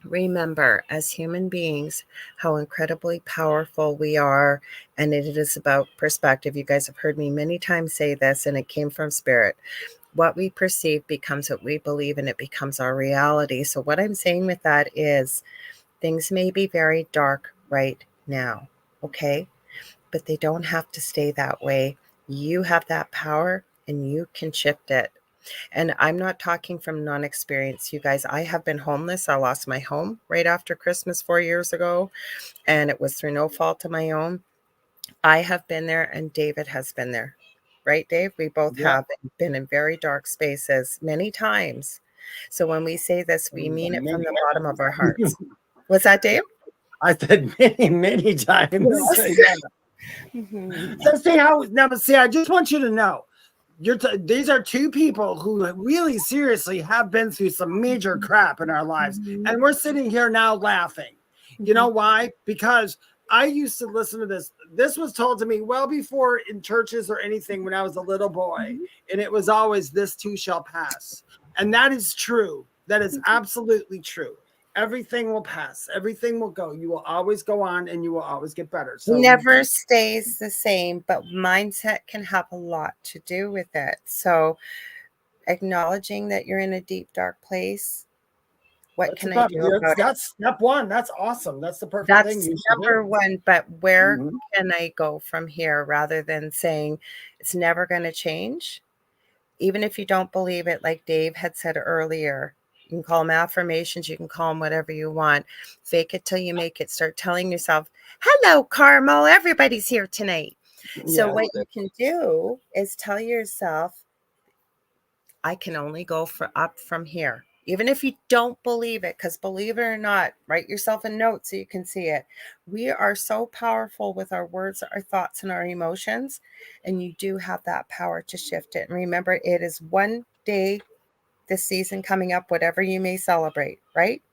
Remember, as human beings, how incredibly powerful we are. And it is about perspective. You guys have heard me many times say this, and it came from Spirit. What we perceive becomes what we believe, and it becomes our reality. So what I'm saying with that is things may be very dark right now, okay? But they don't have to stay that way. You have that power, and you can shift it. And I'm not talking from non-experience, you guys. I have been homeless. I lost my home right after Christmas 4 years ago, and it was through no fault of my own. I have been there, and David has been there. Right, Dave? We both have been in very dark spaces many times. So when we say this, we mean it from the bottom of our hearts. What's that, Dave?
I said many times.
Yes.
So see, I just want you to know, these are two people who really seriously have been through some major crap in our lives. And we're sitting here now laughing. You know why? Because I used to listen to this. This was told to me well before in churches or anything when I was a little boy. And it was always, this too shall pass. And that is true. That is absolutely true. Everything will pass. Everything will go. You will always go on, and you will always get better. So
never stays the same, but mindset can have a lot to do with it. So acknowledging that you're in a deep, dark place. What can I do about it?
That's step one. That's awesome. That's the perfect thing.
That's number one. But where can I go from here, rather than saying it's never going to change? Even if you don't believe it, like Dave had said earlier, you can call them affirmations, you can call them whatever you want. Fake it till you make it. Start telling yourself, hello, Carmel, everybody's here tonight. So what you can do is tell yourself, I can only go up from here. Even if you don't believe it, because believe it or not, write yourself a note so you can see it. We are so powerful with our words, our thoughts, and our emotions. And you do have that power to shift it. And remember, it is one day this season coming up, whatever you may celebrate, right?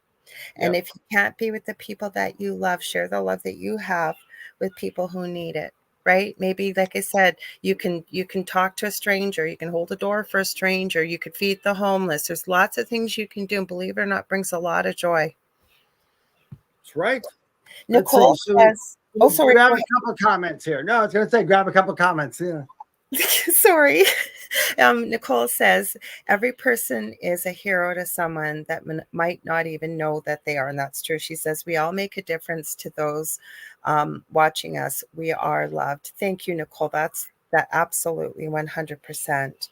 And if you can't be with the people that you love, share the love that you have with people who need it. Right? Maybe, like I said, you can talk to a stranger, you can hold a door for a stranger, you could feed the homeless. There's lots of things you can do, and believe it or not, brings a lot of joy.
That's right.
Nicole says, oh, sorry.
Grab a couple comments here. No, I was going to say, grab a couple comments. Yeah.
Sorry. Nicole says, every person is a hero to someone that might not even know that they are. And that's true. She says, we all make a difference to those watching us. We are loved. Thank you, Nicole. That absolutely 100%.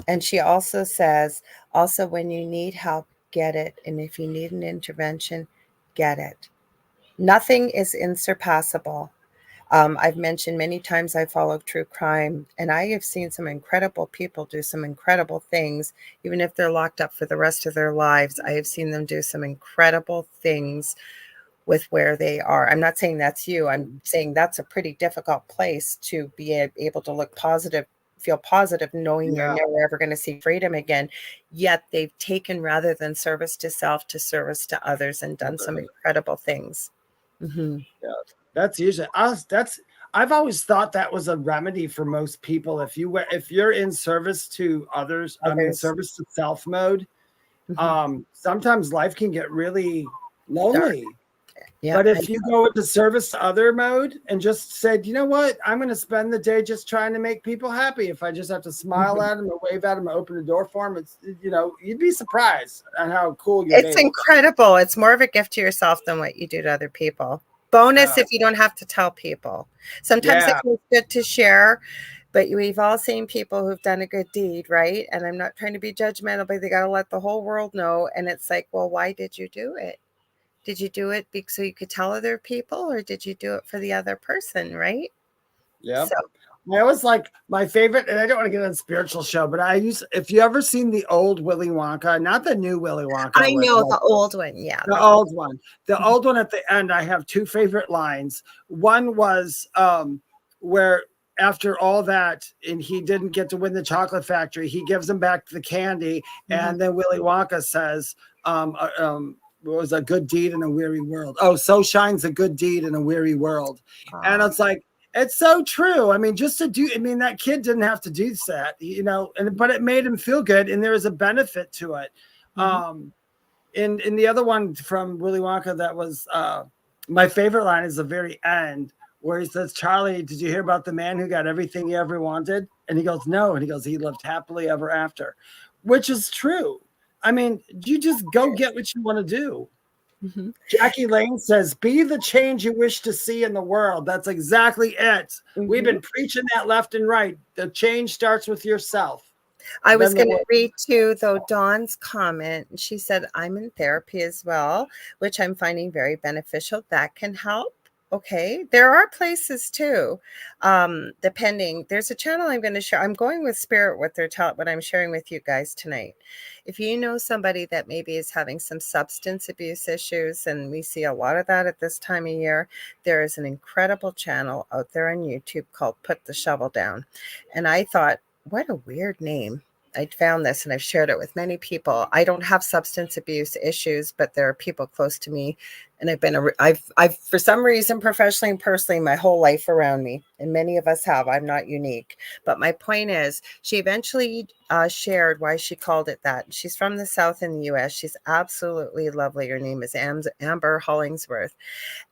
And she also says, also, when you need help, get it. And if you need an intervention, get it. Nothing is insurpassable. I've mentioned many times I follow true crime, and I have seen some incredible people do some incredible things. Even if they're locked up for the rest of their lives, I have seen them do some incredible things with where they are. I'm not saying that's you. I'm saying that's a pretty difficult place to be able to look positive, feel positive, knowing you're never ever going to see freedom again. Yet they've taken, rather than service to self, to service to others, and done some incredible things. Mm-hmm.
Yeah, that's usually us. I've always thought that was a remedy for most people. If you're in service to others, I mean
Others.
service to self mode,
Mm-hmm.
sometimes life can get really
Dark.
lonely.
Yeah.
But if you go into service to other mode and just said, you know what, I'm going to spend the day just trying to make people happy. If I just have to smile
Mhm.
at them or wave at them or open the door for them, it's, you'd be surprised at how cool your
It's
day will go.
incredible. It's more of a gift to yourself than what you do to other people. Bonus
Yeah.
if you don't have to tell people. Sometimes it
Yeah.
feels good to share, but we've all seen people who've done a good deed, right? And I'm not trying to be judgmental, but they got to let the whole world know. And it's like, well, why did you do it? Did you do it so you could tell other people, or did you do it for the other person, right?
Yep.
So
I always like my favorite, and I don't want to get on a spiritual show, but if you ever seen the old Willy Wonka, not the new Willy Wonka
I
with
know
like
the old one. Yeah.
the old one, the old one at the end, I have two favorite lines. One was where after all that, and he didn't get to win the chocolate factory, he gives him back the candy, and then Willy Wonka says, what was a good deed in a weary world? Oh, so shines a good deed in a weary world. And it's like, it's so true. I mean, that kid didn't have to do that, but it made him feel good, and there was a benefit to it. In the other one from Willy Wonka, that was my favorite line is the very end where he says, Charlie, did you hear about the man who got everything he ever wanted? And he goes, no. And he goes, he lived happily ever after, which is true. I mean, you just go get what you want to do.
Mm-hmm.
Jackie Lane says, be the change you wish to see in the world. That's exactly it. We've been preaching that left and right. The change starts with yourself.
I was going to read too, though, Dawn's comment. She said, I'm in therapy as well, which I'm finding very beneficial. That can help. Okay. There are places too, depending. There's a channel I'm going to share. I'm going with Spirit, what I'm sharing with you guys tonight. If you know somebody that maybe is having some substance abuse issues, and we see a lot of that at this time of year, there is an incredible channel out there on YouTube called Put the Shovel Down. And I thought, what a weird name. I found this and I've shared it with many people. I don't have substance abuse issues, but there are people close to me, and I've for some reason, professionally and personally, my whole life around me, and many of us have. I'm not unique, but my point is, she eventually shared why she called it that. She's from the South in the U.S. She's absolutely lovely. Her name is Amber Hollingsworth,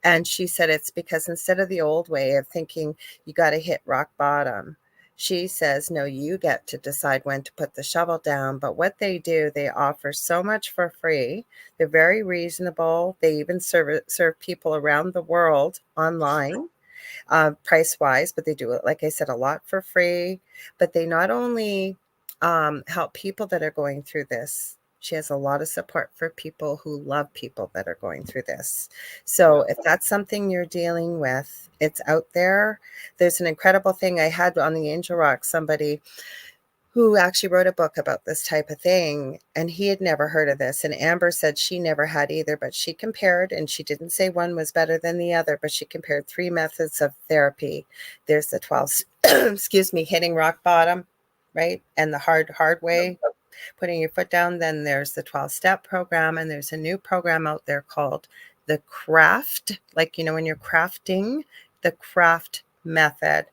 and she said it's because instead of the old way of thinking you got to hit rock bottom, she says, no, you get to decide when to put the shovel down. But what they do, they offer so much for free. They're very reasonable. They even serve people around the world online, price-wise, but they do it, like I said, a lot for free. But they not only help people that are going through this, she has a lot of support for people who love people that are going through this. So if that's something you're dealing with, it's out there. There's an incredible thing I had on the Angel Rock, somebody who actually wrote a book about this type of thing, and he had never heard of this. And Amber said she never had either, but she compared, and she didn't say one was better than the other, but she compared 3 methods of therapy. There's the 12, excuse me, hitting rock bottom, right? And the hard way, putting your foot down. Then there's the 12-step program, and there's a new program out there called the craft, like, when you're crafting, the craft method.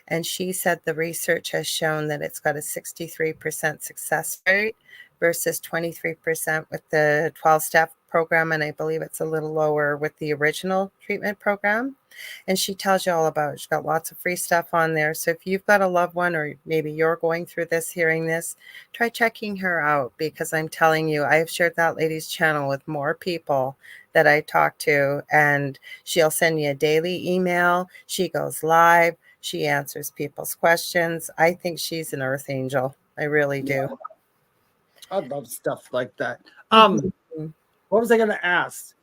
And she said the research has shown that it's got a 63% success rate versus 23% with the 12-step program. And I believe it's a little lower with the original treatment program. And she tells you all about it. She's got lots of free stuff on there. So if you've got a loved one, or maybe you're going through this, hearing this, try checking her out, because I'm telling you, I've shared that lady's channel with more people that I talk to, and she'll send you a daily email. She goes live. She answers people's questions. I think she's an earth angel. I really do.
I love stuff like that.
Mm-hmm.
What was I going to ask?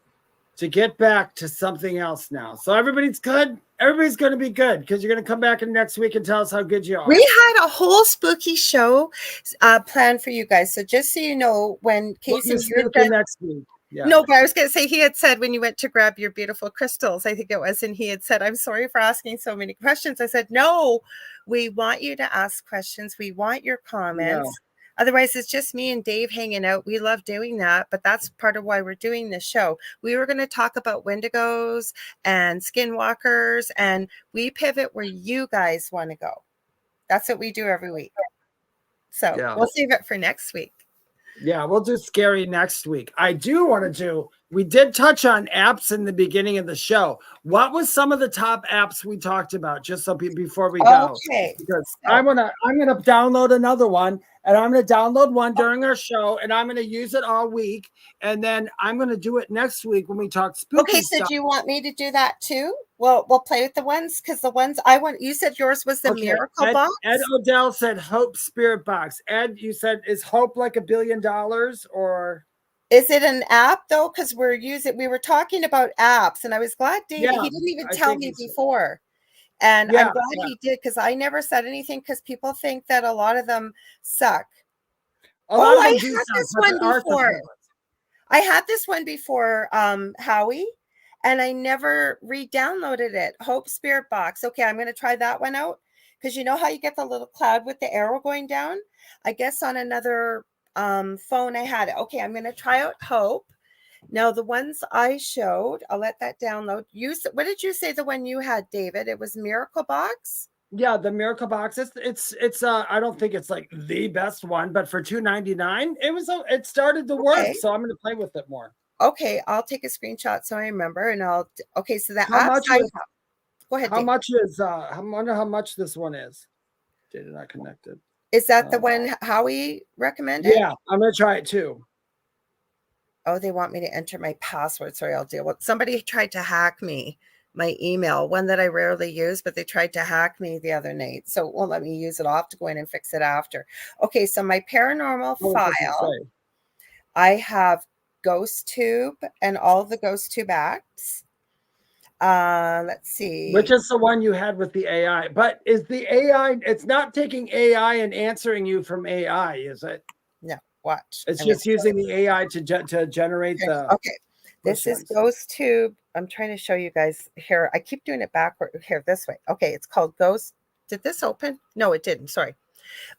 To get back to something else now. So everybody's good. Everybody's going to be good, because you're going to come back in next week and tell us how good you are.
We had a whole spooky show planned for you guys. So just so you know, when Casey
next week. Yeah.
No, but I was going to say, he had said when you went to grab your beautiful crystals, I think it was, and he had said, I'm sorry for asking so many questions. I said, no, we want you to ask questions. We want your comments. Otherwise, it's just me and Dave hanging out. We love doing that, but that's part of why we're doing this show. We were going to talk about Wendigos and skinwalkers, and we pivot where you guys want to go. That's what we do every week. So we'll save it for next week.
Yeah, we'll do scary next week. I do want to do, we did touch on apps in the beginning of the show. What was some of the top apps we talked about, just so before we go?
Okay.
Because I'm gonna download another one, and I'm gonna download one during our show, and I'm gonna use it all week, and then I'm gonna do it next week when we talk spooky
Okay, so
stuff.
do you want me to do that too? Well, we'll play with the ones, because the ones I want, you said yours was the miracle box.
Ed Odell said Hope Spirit Box. Ed, you said, is Hope like $1 billion, or
is it an app though? Because we were talking about apps, and I was glad David, he didn't even tell me before. And I'm glad he did, because I never said anything, because people think that a lot of them suck. I had this one before. I had this one before, Howie. And I never re-downloaded it. Hope Spirit Box. Okay, I'm going to try that one out. Because you know how you get the little cloud with the arrow going down? I guess on another phone I had it. Okay, I'm going to try out Hope. Now, the ones I showed, I'll let that download. What did you say the one you had, David? It was Miracle Box?
Yeah, the Miracle Box. It's I don't think it's like the best one, but for $2.99, it started to work. So I'm going to play with it more.
Okay, I'll take a screenshot so I remember, and so the
how
apps
much
I have. Go ahead.
How
Dave.
much is I wonder how much this one is. Data not connected.
Is that the one Howie recommended?
Yeah, I'm gonna try it too.
Oh, they want me to enter my password. Sorry, I'll deal with somebody tried to hack me, my email, one that I rarely use, but they tried to hack me the other night. So it won't let me use it. I'll have to go in and fix it after. Okay, so my paranormal file, I have GhostTube and all the GhostTube apps. Let's see.
Which is the one you had with the AI? But is the AI, it's not taking AI and answering you from AI, is it?
No, watch.
It's just using the AI to generate the...
Okay, this is GhostTube. I'm trying to show you guys here. I keep doing it backward here, this way. Okay, it's called Ghost. Did this open? No, it didn't. Sorry.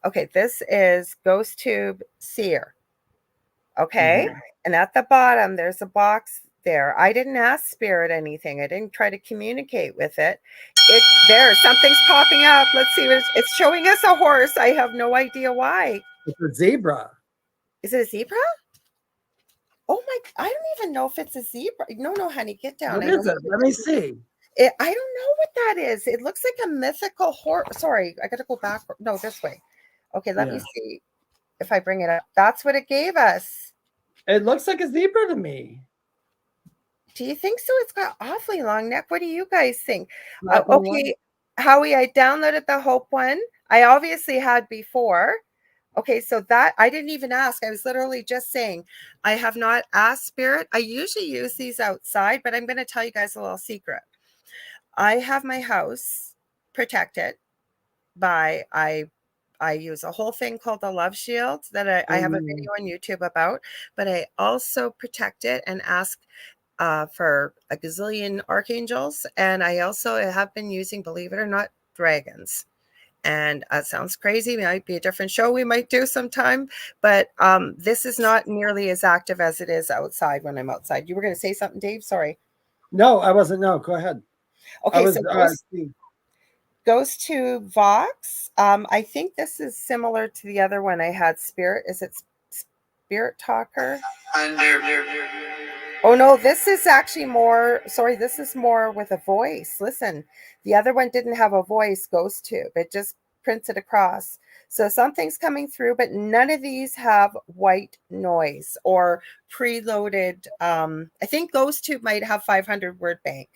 Okay, this is GhostTube Seer. Okay, and at the bottom, there's a box there. I didn't ask Spirit anything. I didn't try to communicate with it. It's there. Something's popping up. Let's see what it's showing us. A horse. I have no idea why.
It's a zebra.
Is it a zebra? Oh my! I don't even know if it's a zebra. No, honey, get down.
What is it? Let me see.
I don't know what that is. It looks like a mythical horse. Sorry, I got to go back. No, this way. Okay, let me see if I bring it up. That's what it gave us.
It looks like a zebra to me.
Do you think so? It's got awfully long neck. What do you guys think? Okay, Howie, I downloaded the Hope one. I obviously had before. Okay, so that I didn't even ask. I was literally just saying, I have not asked Spirit. I usually use these outside, but I'm going to tell you guys a little secret. I have my house protected by, I use a whole thing called the Love Shield that I have a video on YouTube about, but I also protect it and ask for a gazillion archangels. And I also have been using, believe it or not, dragons. And it sounds crazy. It might be a different show we might do sometime, but this is not nearly as active as it is outside when I'm outside. You were going to say something, Dave? Sorry.
No, I wasn't. No, go ahead.
Okay, so goes to Vox. I think this is similar to the other one I had. Spirit. Is it Spirit Talker? Oh no, this is actually more. Sorry, this is more with a voice. Listen, the other one didn't have a voice. GhostTube. It just prints it across. So something's coming through, but none of these have white noise or preloaded. I think GhostTube might have 500 word bank.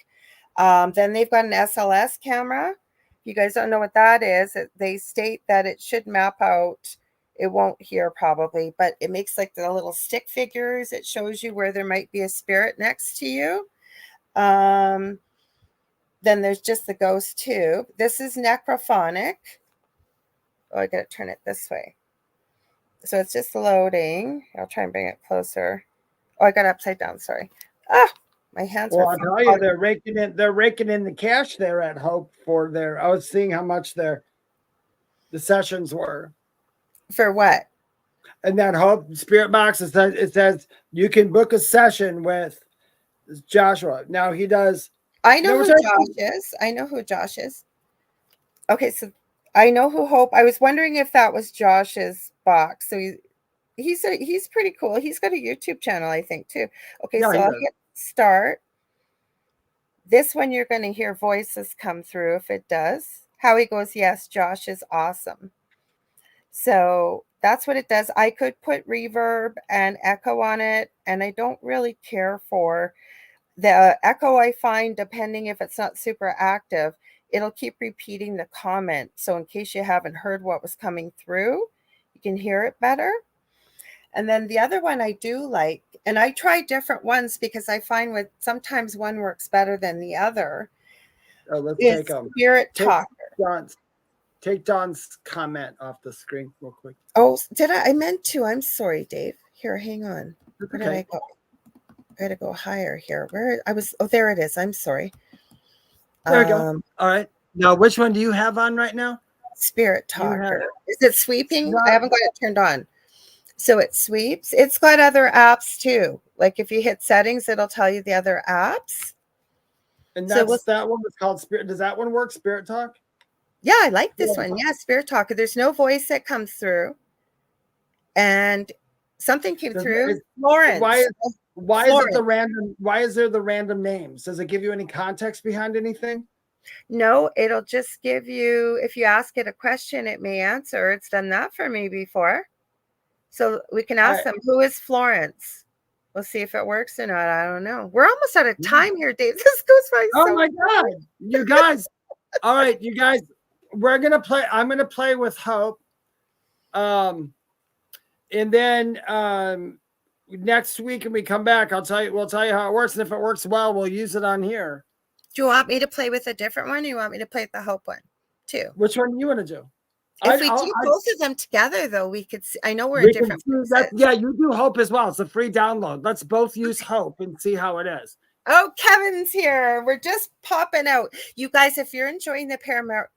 Then they've got an SLS camera. If you guys don't know what that is, they state that it should map out. It won't here probably, but it makes like the little stick figures. It shows you where there might be a spirit next to you. Then there's just the GhostTube. This is necrophonic. Oh, I got to turn it this way. So it's just loading. I'll try and bring it closer. Oh, I got it upside down. Sorry. Ah, my hands are.
I'll tell you, they're raking in the cash there at Hope for their. I was seeing how much the sessions were.
For what?
And that Hope Spirit Box, it says you can book a session with Joshua. Now he does.
I know
Now
who Josh is. I know who Josh is. Okay, so I know who Hope. I was wondering if that was Josh's box. So he's pretty cool. He's got a YouTube channel, I think, too. Okay,
Yeah,
so I'll hit start. This one you're going to hear voices come through if it does. Howie goes, yes, Josh is awesome. So that's what it does. I could put reverb and echo on it, and I don't really care for the echo. I find, depending if it's not super active, it'll keep repeating the comment. So in case you haven't heard what was coming through, you can hear it better. And then the other one I do like, and I try different ones because I find with sometimes one works better than the other.
Oh, let's
is
take them.
Spirit Talker.
Take Don's comment off the screen real quick.
Oh, did I? I meant to. I'm sorry, Dave. Here, hang on. Where did I go? I gotta go higher here. Where I was? Oh, there it is. I'm sorry.
There we go. All right. Now, which one do you have on right now?
Spirit Talker. Is it sweeping? I haven't got it turned on. So it sweeps. It's got other apps too. Like if you hit settings, it'll tell you the other apps.
And that's that one was called Spirit. Does that one work? Spirit Talk?
Yeah, I like this one. Yeah, Spirit Talker. There's no voice that comes through. And something came through. Florence.
Why is it the random? Why is there the random names? Does it give you any context behind anything?
No, it'll just give you, if you ask it a question, it may answer. It's done that for me before. So we can ask them, who is Florence? We'll see if it works or not. I don't know. We're almost out of time here, Dave. This goes by
so my God. You guys. All right, you guys. We're gonna play. I'm gonna play with Hope. And then next week when we come back, we'll tell you how it works. And if it works well, we'll use it on here.
Do you want me to play with a different one? Or you want me to play with the Hope one too?
Which one do you want to do?
If we do both of them together, though, we could see. I know we're in different places.
Yeah, you do Hope as well. It's a free download. Let's both use Hope and see how it is.
Oh, Kevin's here. We're just popping out. You guys, if you're enjoying the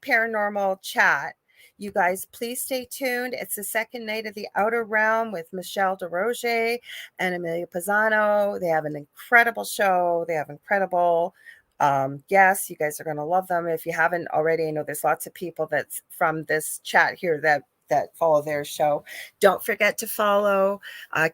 paranormal chat, you guys, please stay tuned. It's the second night of the Outer Realm with Michelle DeRoger and Amelia Pisano. They have an incredible show. They have incredible guests. You guys are going to love them. If you haven't already, I know there's lots of people that's from this chat here that follow their show. Don't forget to follow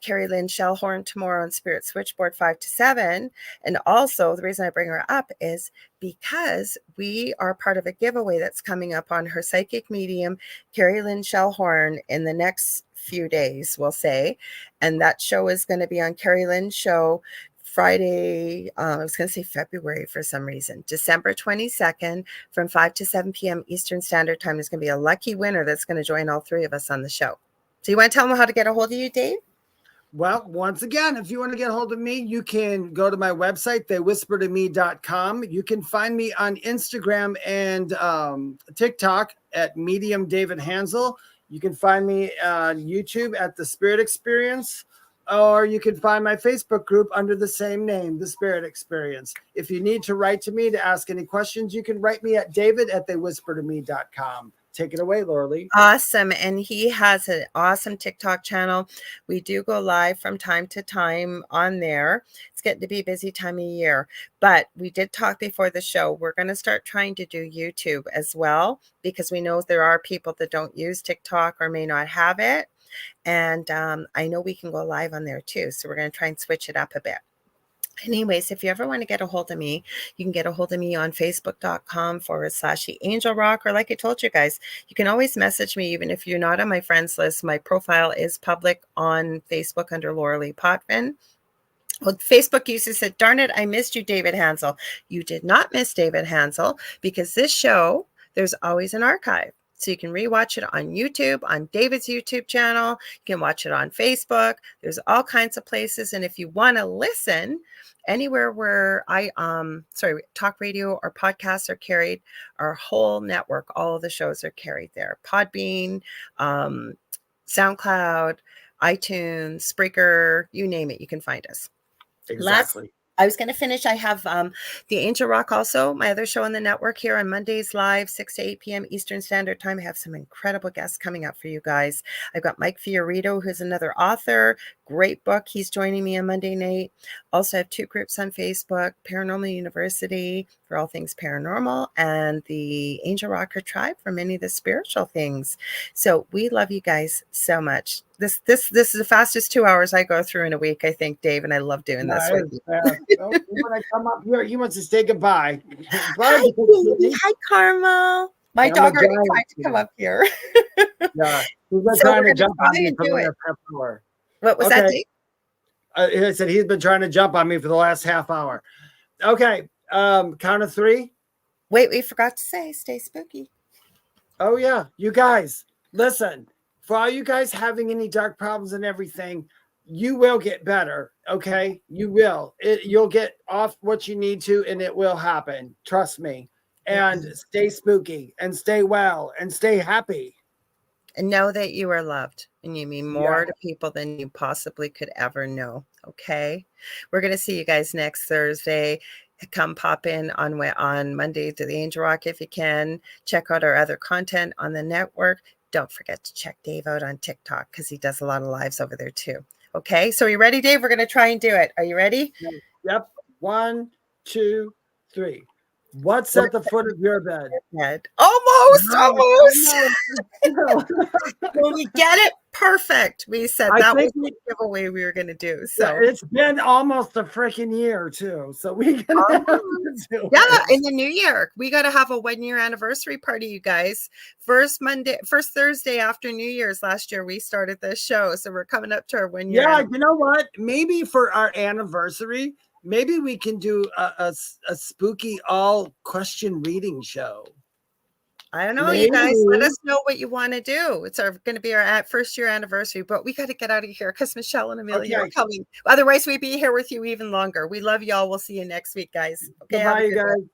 Carrie Lynn Shellhorn tomorrow on Spirit Switchboard 5 to 7. And also, the reason I bring her up is because we are part of a giveaway that's coming up on her psychic medium, Carrie Lynn Shellhorn, in the next few days, we'll say. And that show is going to be on Carrie Lynn's show Friday, I was going to say February for some reason, December 22nd from 5 to 7 p.m. Eastern Standard Time. There's going to be a lucky winner that's going to join all three of us on the show. So you want to tell them how to get a hold of you, Dave?
Well, once again, if you want to get a hold of me, you can go to my website, theywhispertome.com. You can find me on Instagram and TikTok at Medium David Hanzel. You can find me on YouTube at The Spirit Experience. Or you can find my Facebook group under the same name, The Spirit Experience. If you need to write to me to ask any questions, you can write me at david@theywhispertome.com. Take it away, Lorilei.
Awesome. And he has an awesome TikTok channel. We do go live from time to time on there. It's getting to be a busy time of year. But we did talk before the show. We're going to start trying to do YouTube as well, because we know there are people that don't use TikTok or may not have it. And I know we can go live on there too. So we're going to try and switch it up a bit. Anyways, if you ever want to get a hold of me, you can get a hold of me on facebook.com/theangelrock. Or like I told you guys, you can always message me even if you're not on my friends list. My profile is public on Facebook under Lorilei Potvin. Well, Facebook user said, darn it, I missed you, David Hanzel. You did not miss David Hanzel, because this show, there's always an archive. So you can rewatch it on YouTube, on David's YouTube channel. You can watch it on Facebook. There's all kinds of places. And if you want to listen anywhere where talk radio or podcasts are carried, our whole network, all of the shows are carried there. Podbean, SoundCloud, iTunes, Spreaker, you name it, you can find us.
Exactly.
I was going to finish. I have the Angel Rock also, my other show on the network here on Mondays live, 6 to 8 p.m. Eastern Standard Time. I have some incredible guests coming up for you guys. I've got Mike Fiorito, who's another author. Great book. He's joining me on Monday night. Also have 2 groups on Facebook, Paranormal University for all things paranormal and the Angel Rocker Tribe for many of the spiritual things. So we love you guys so much. This is the fastest 2 hours I go through in a week, I think, Dave, and I love doing this with you.
Oh, you want to come up here? You want to say goodbye?
Hi, baby. Hi, Carmel. My dog already tried to come up here.
Yeah, he's been trying to jump on me for the last half hour.
What was that, Dave?
I said he's been trying to jump on me for the last half hour. Okay, count of 3.
Wait, we forgot to say, stay spooky.
Oh yeah, you guys, listen. For all you guys having any dark problems and everything, you will get better. Okay, you will. You'll get off what you need to, and it will happen. Trust me. And stay spooky, and stay well, and stay happy.
And know that you are loved, and you mean more to people than you possibly could ever know. Okay, we're gonna see you guys next Thursday. Come pop in on Monday to the Angel Rock if you can. Check out our other content on the network. Don't forget to check Dave out on TikTok because he does a lot of lives over there too. Okay, so are you ready, Dave? We're going to try and do it. Are you ready?
Yep. 1, 2, 3. What's at the foot of your bed?
Almost. When we get it perfect, we said that was the giveaway we were going to do. So
it's been almost a freaking year too. So we can have to do it.
In the new year, we got to have a 1-year anniversary party, you guys. First Thursday after New Year's last year, we started this show, so we're coming up to our 1 year.
Yeah, you know what? Maybe for our anniversary. Maybe we can do a spooky all question reading show.
I don't know, you guys. Let us know what you want to do. It's going to be our first year anniversary, but we got to get out of here because Michelle and Amelia are coming. Otherwise, we'd be here with you even longer. We love y'all. We'll see you next week, guys. Okay,
bye, you guys.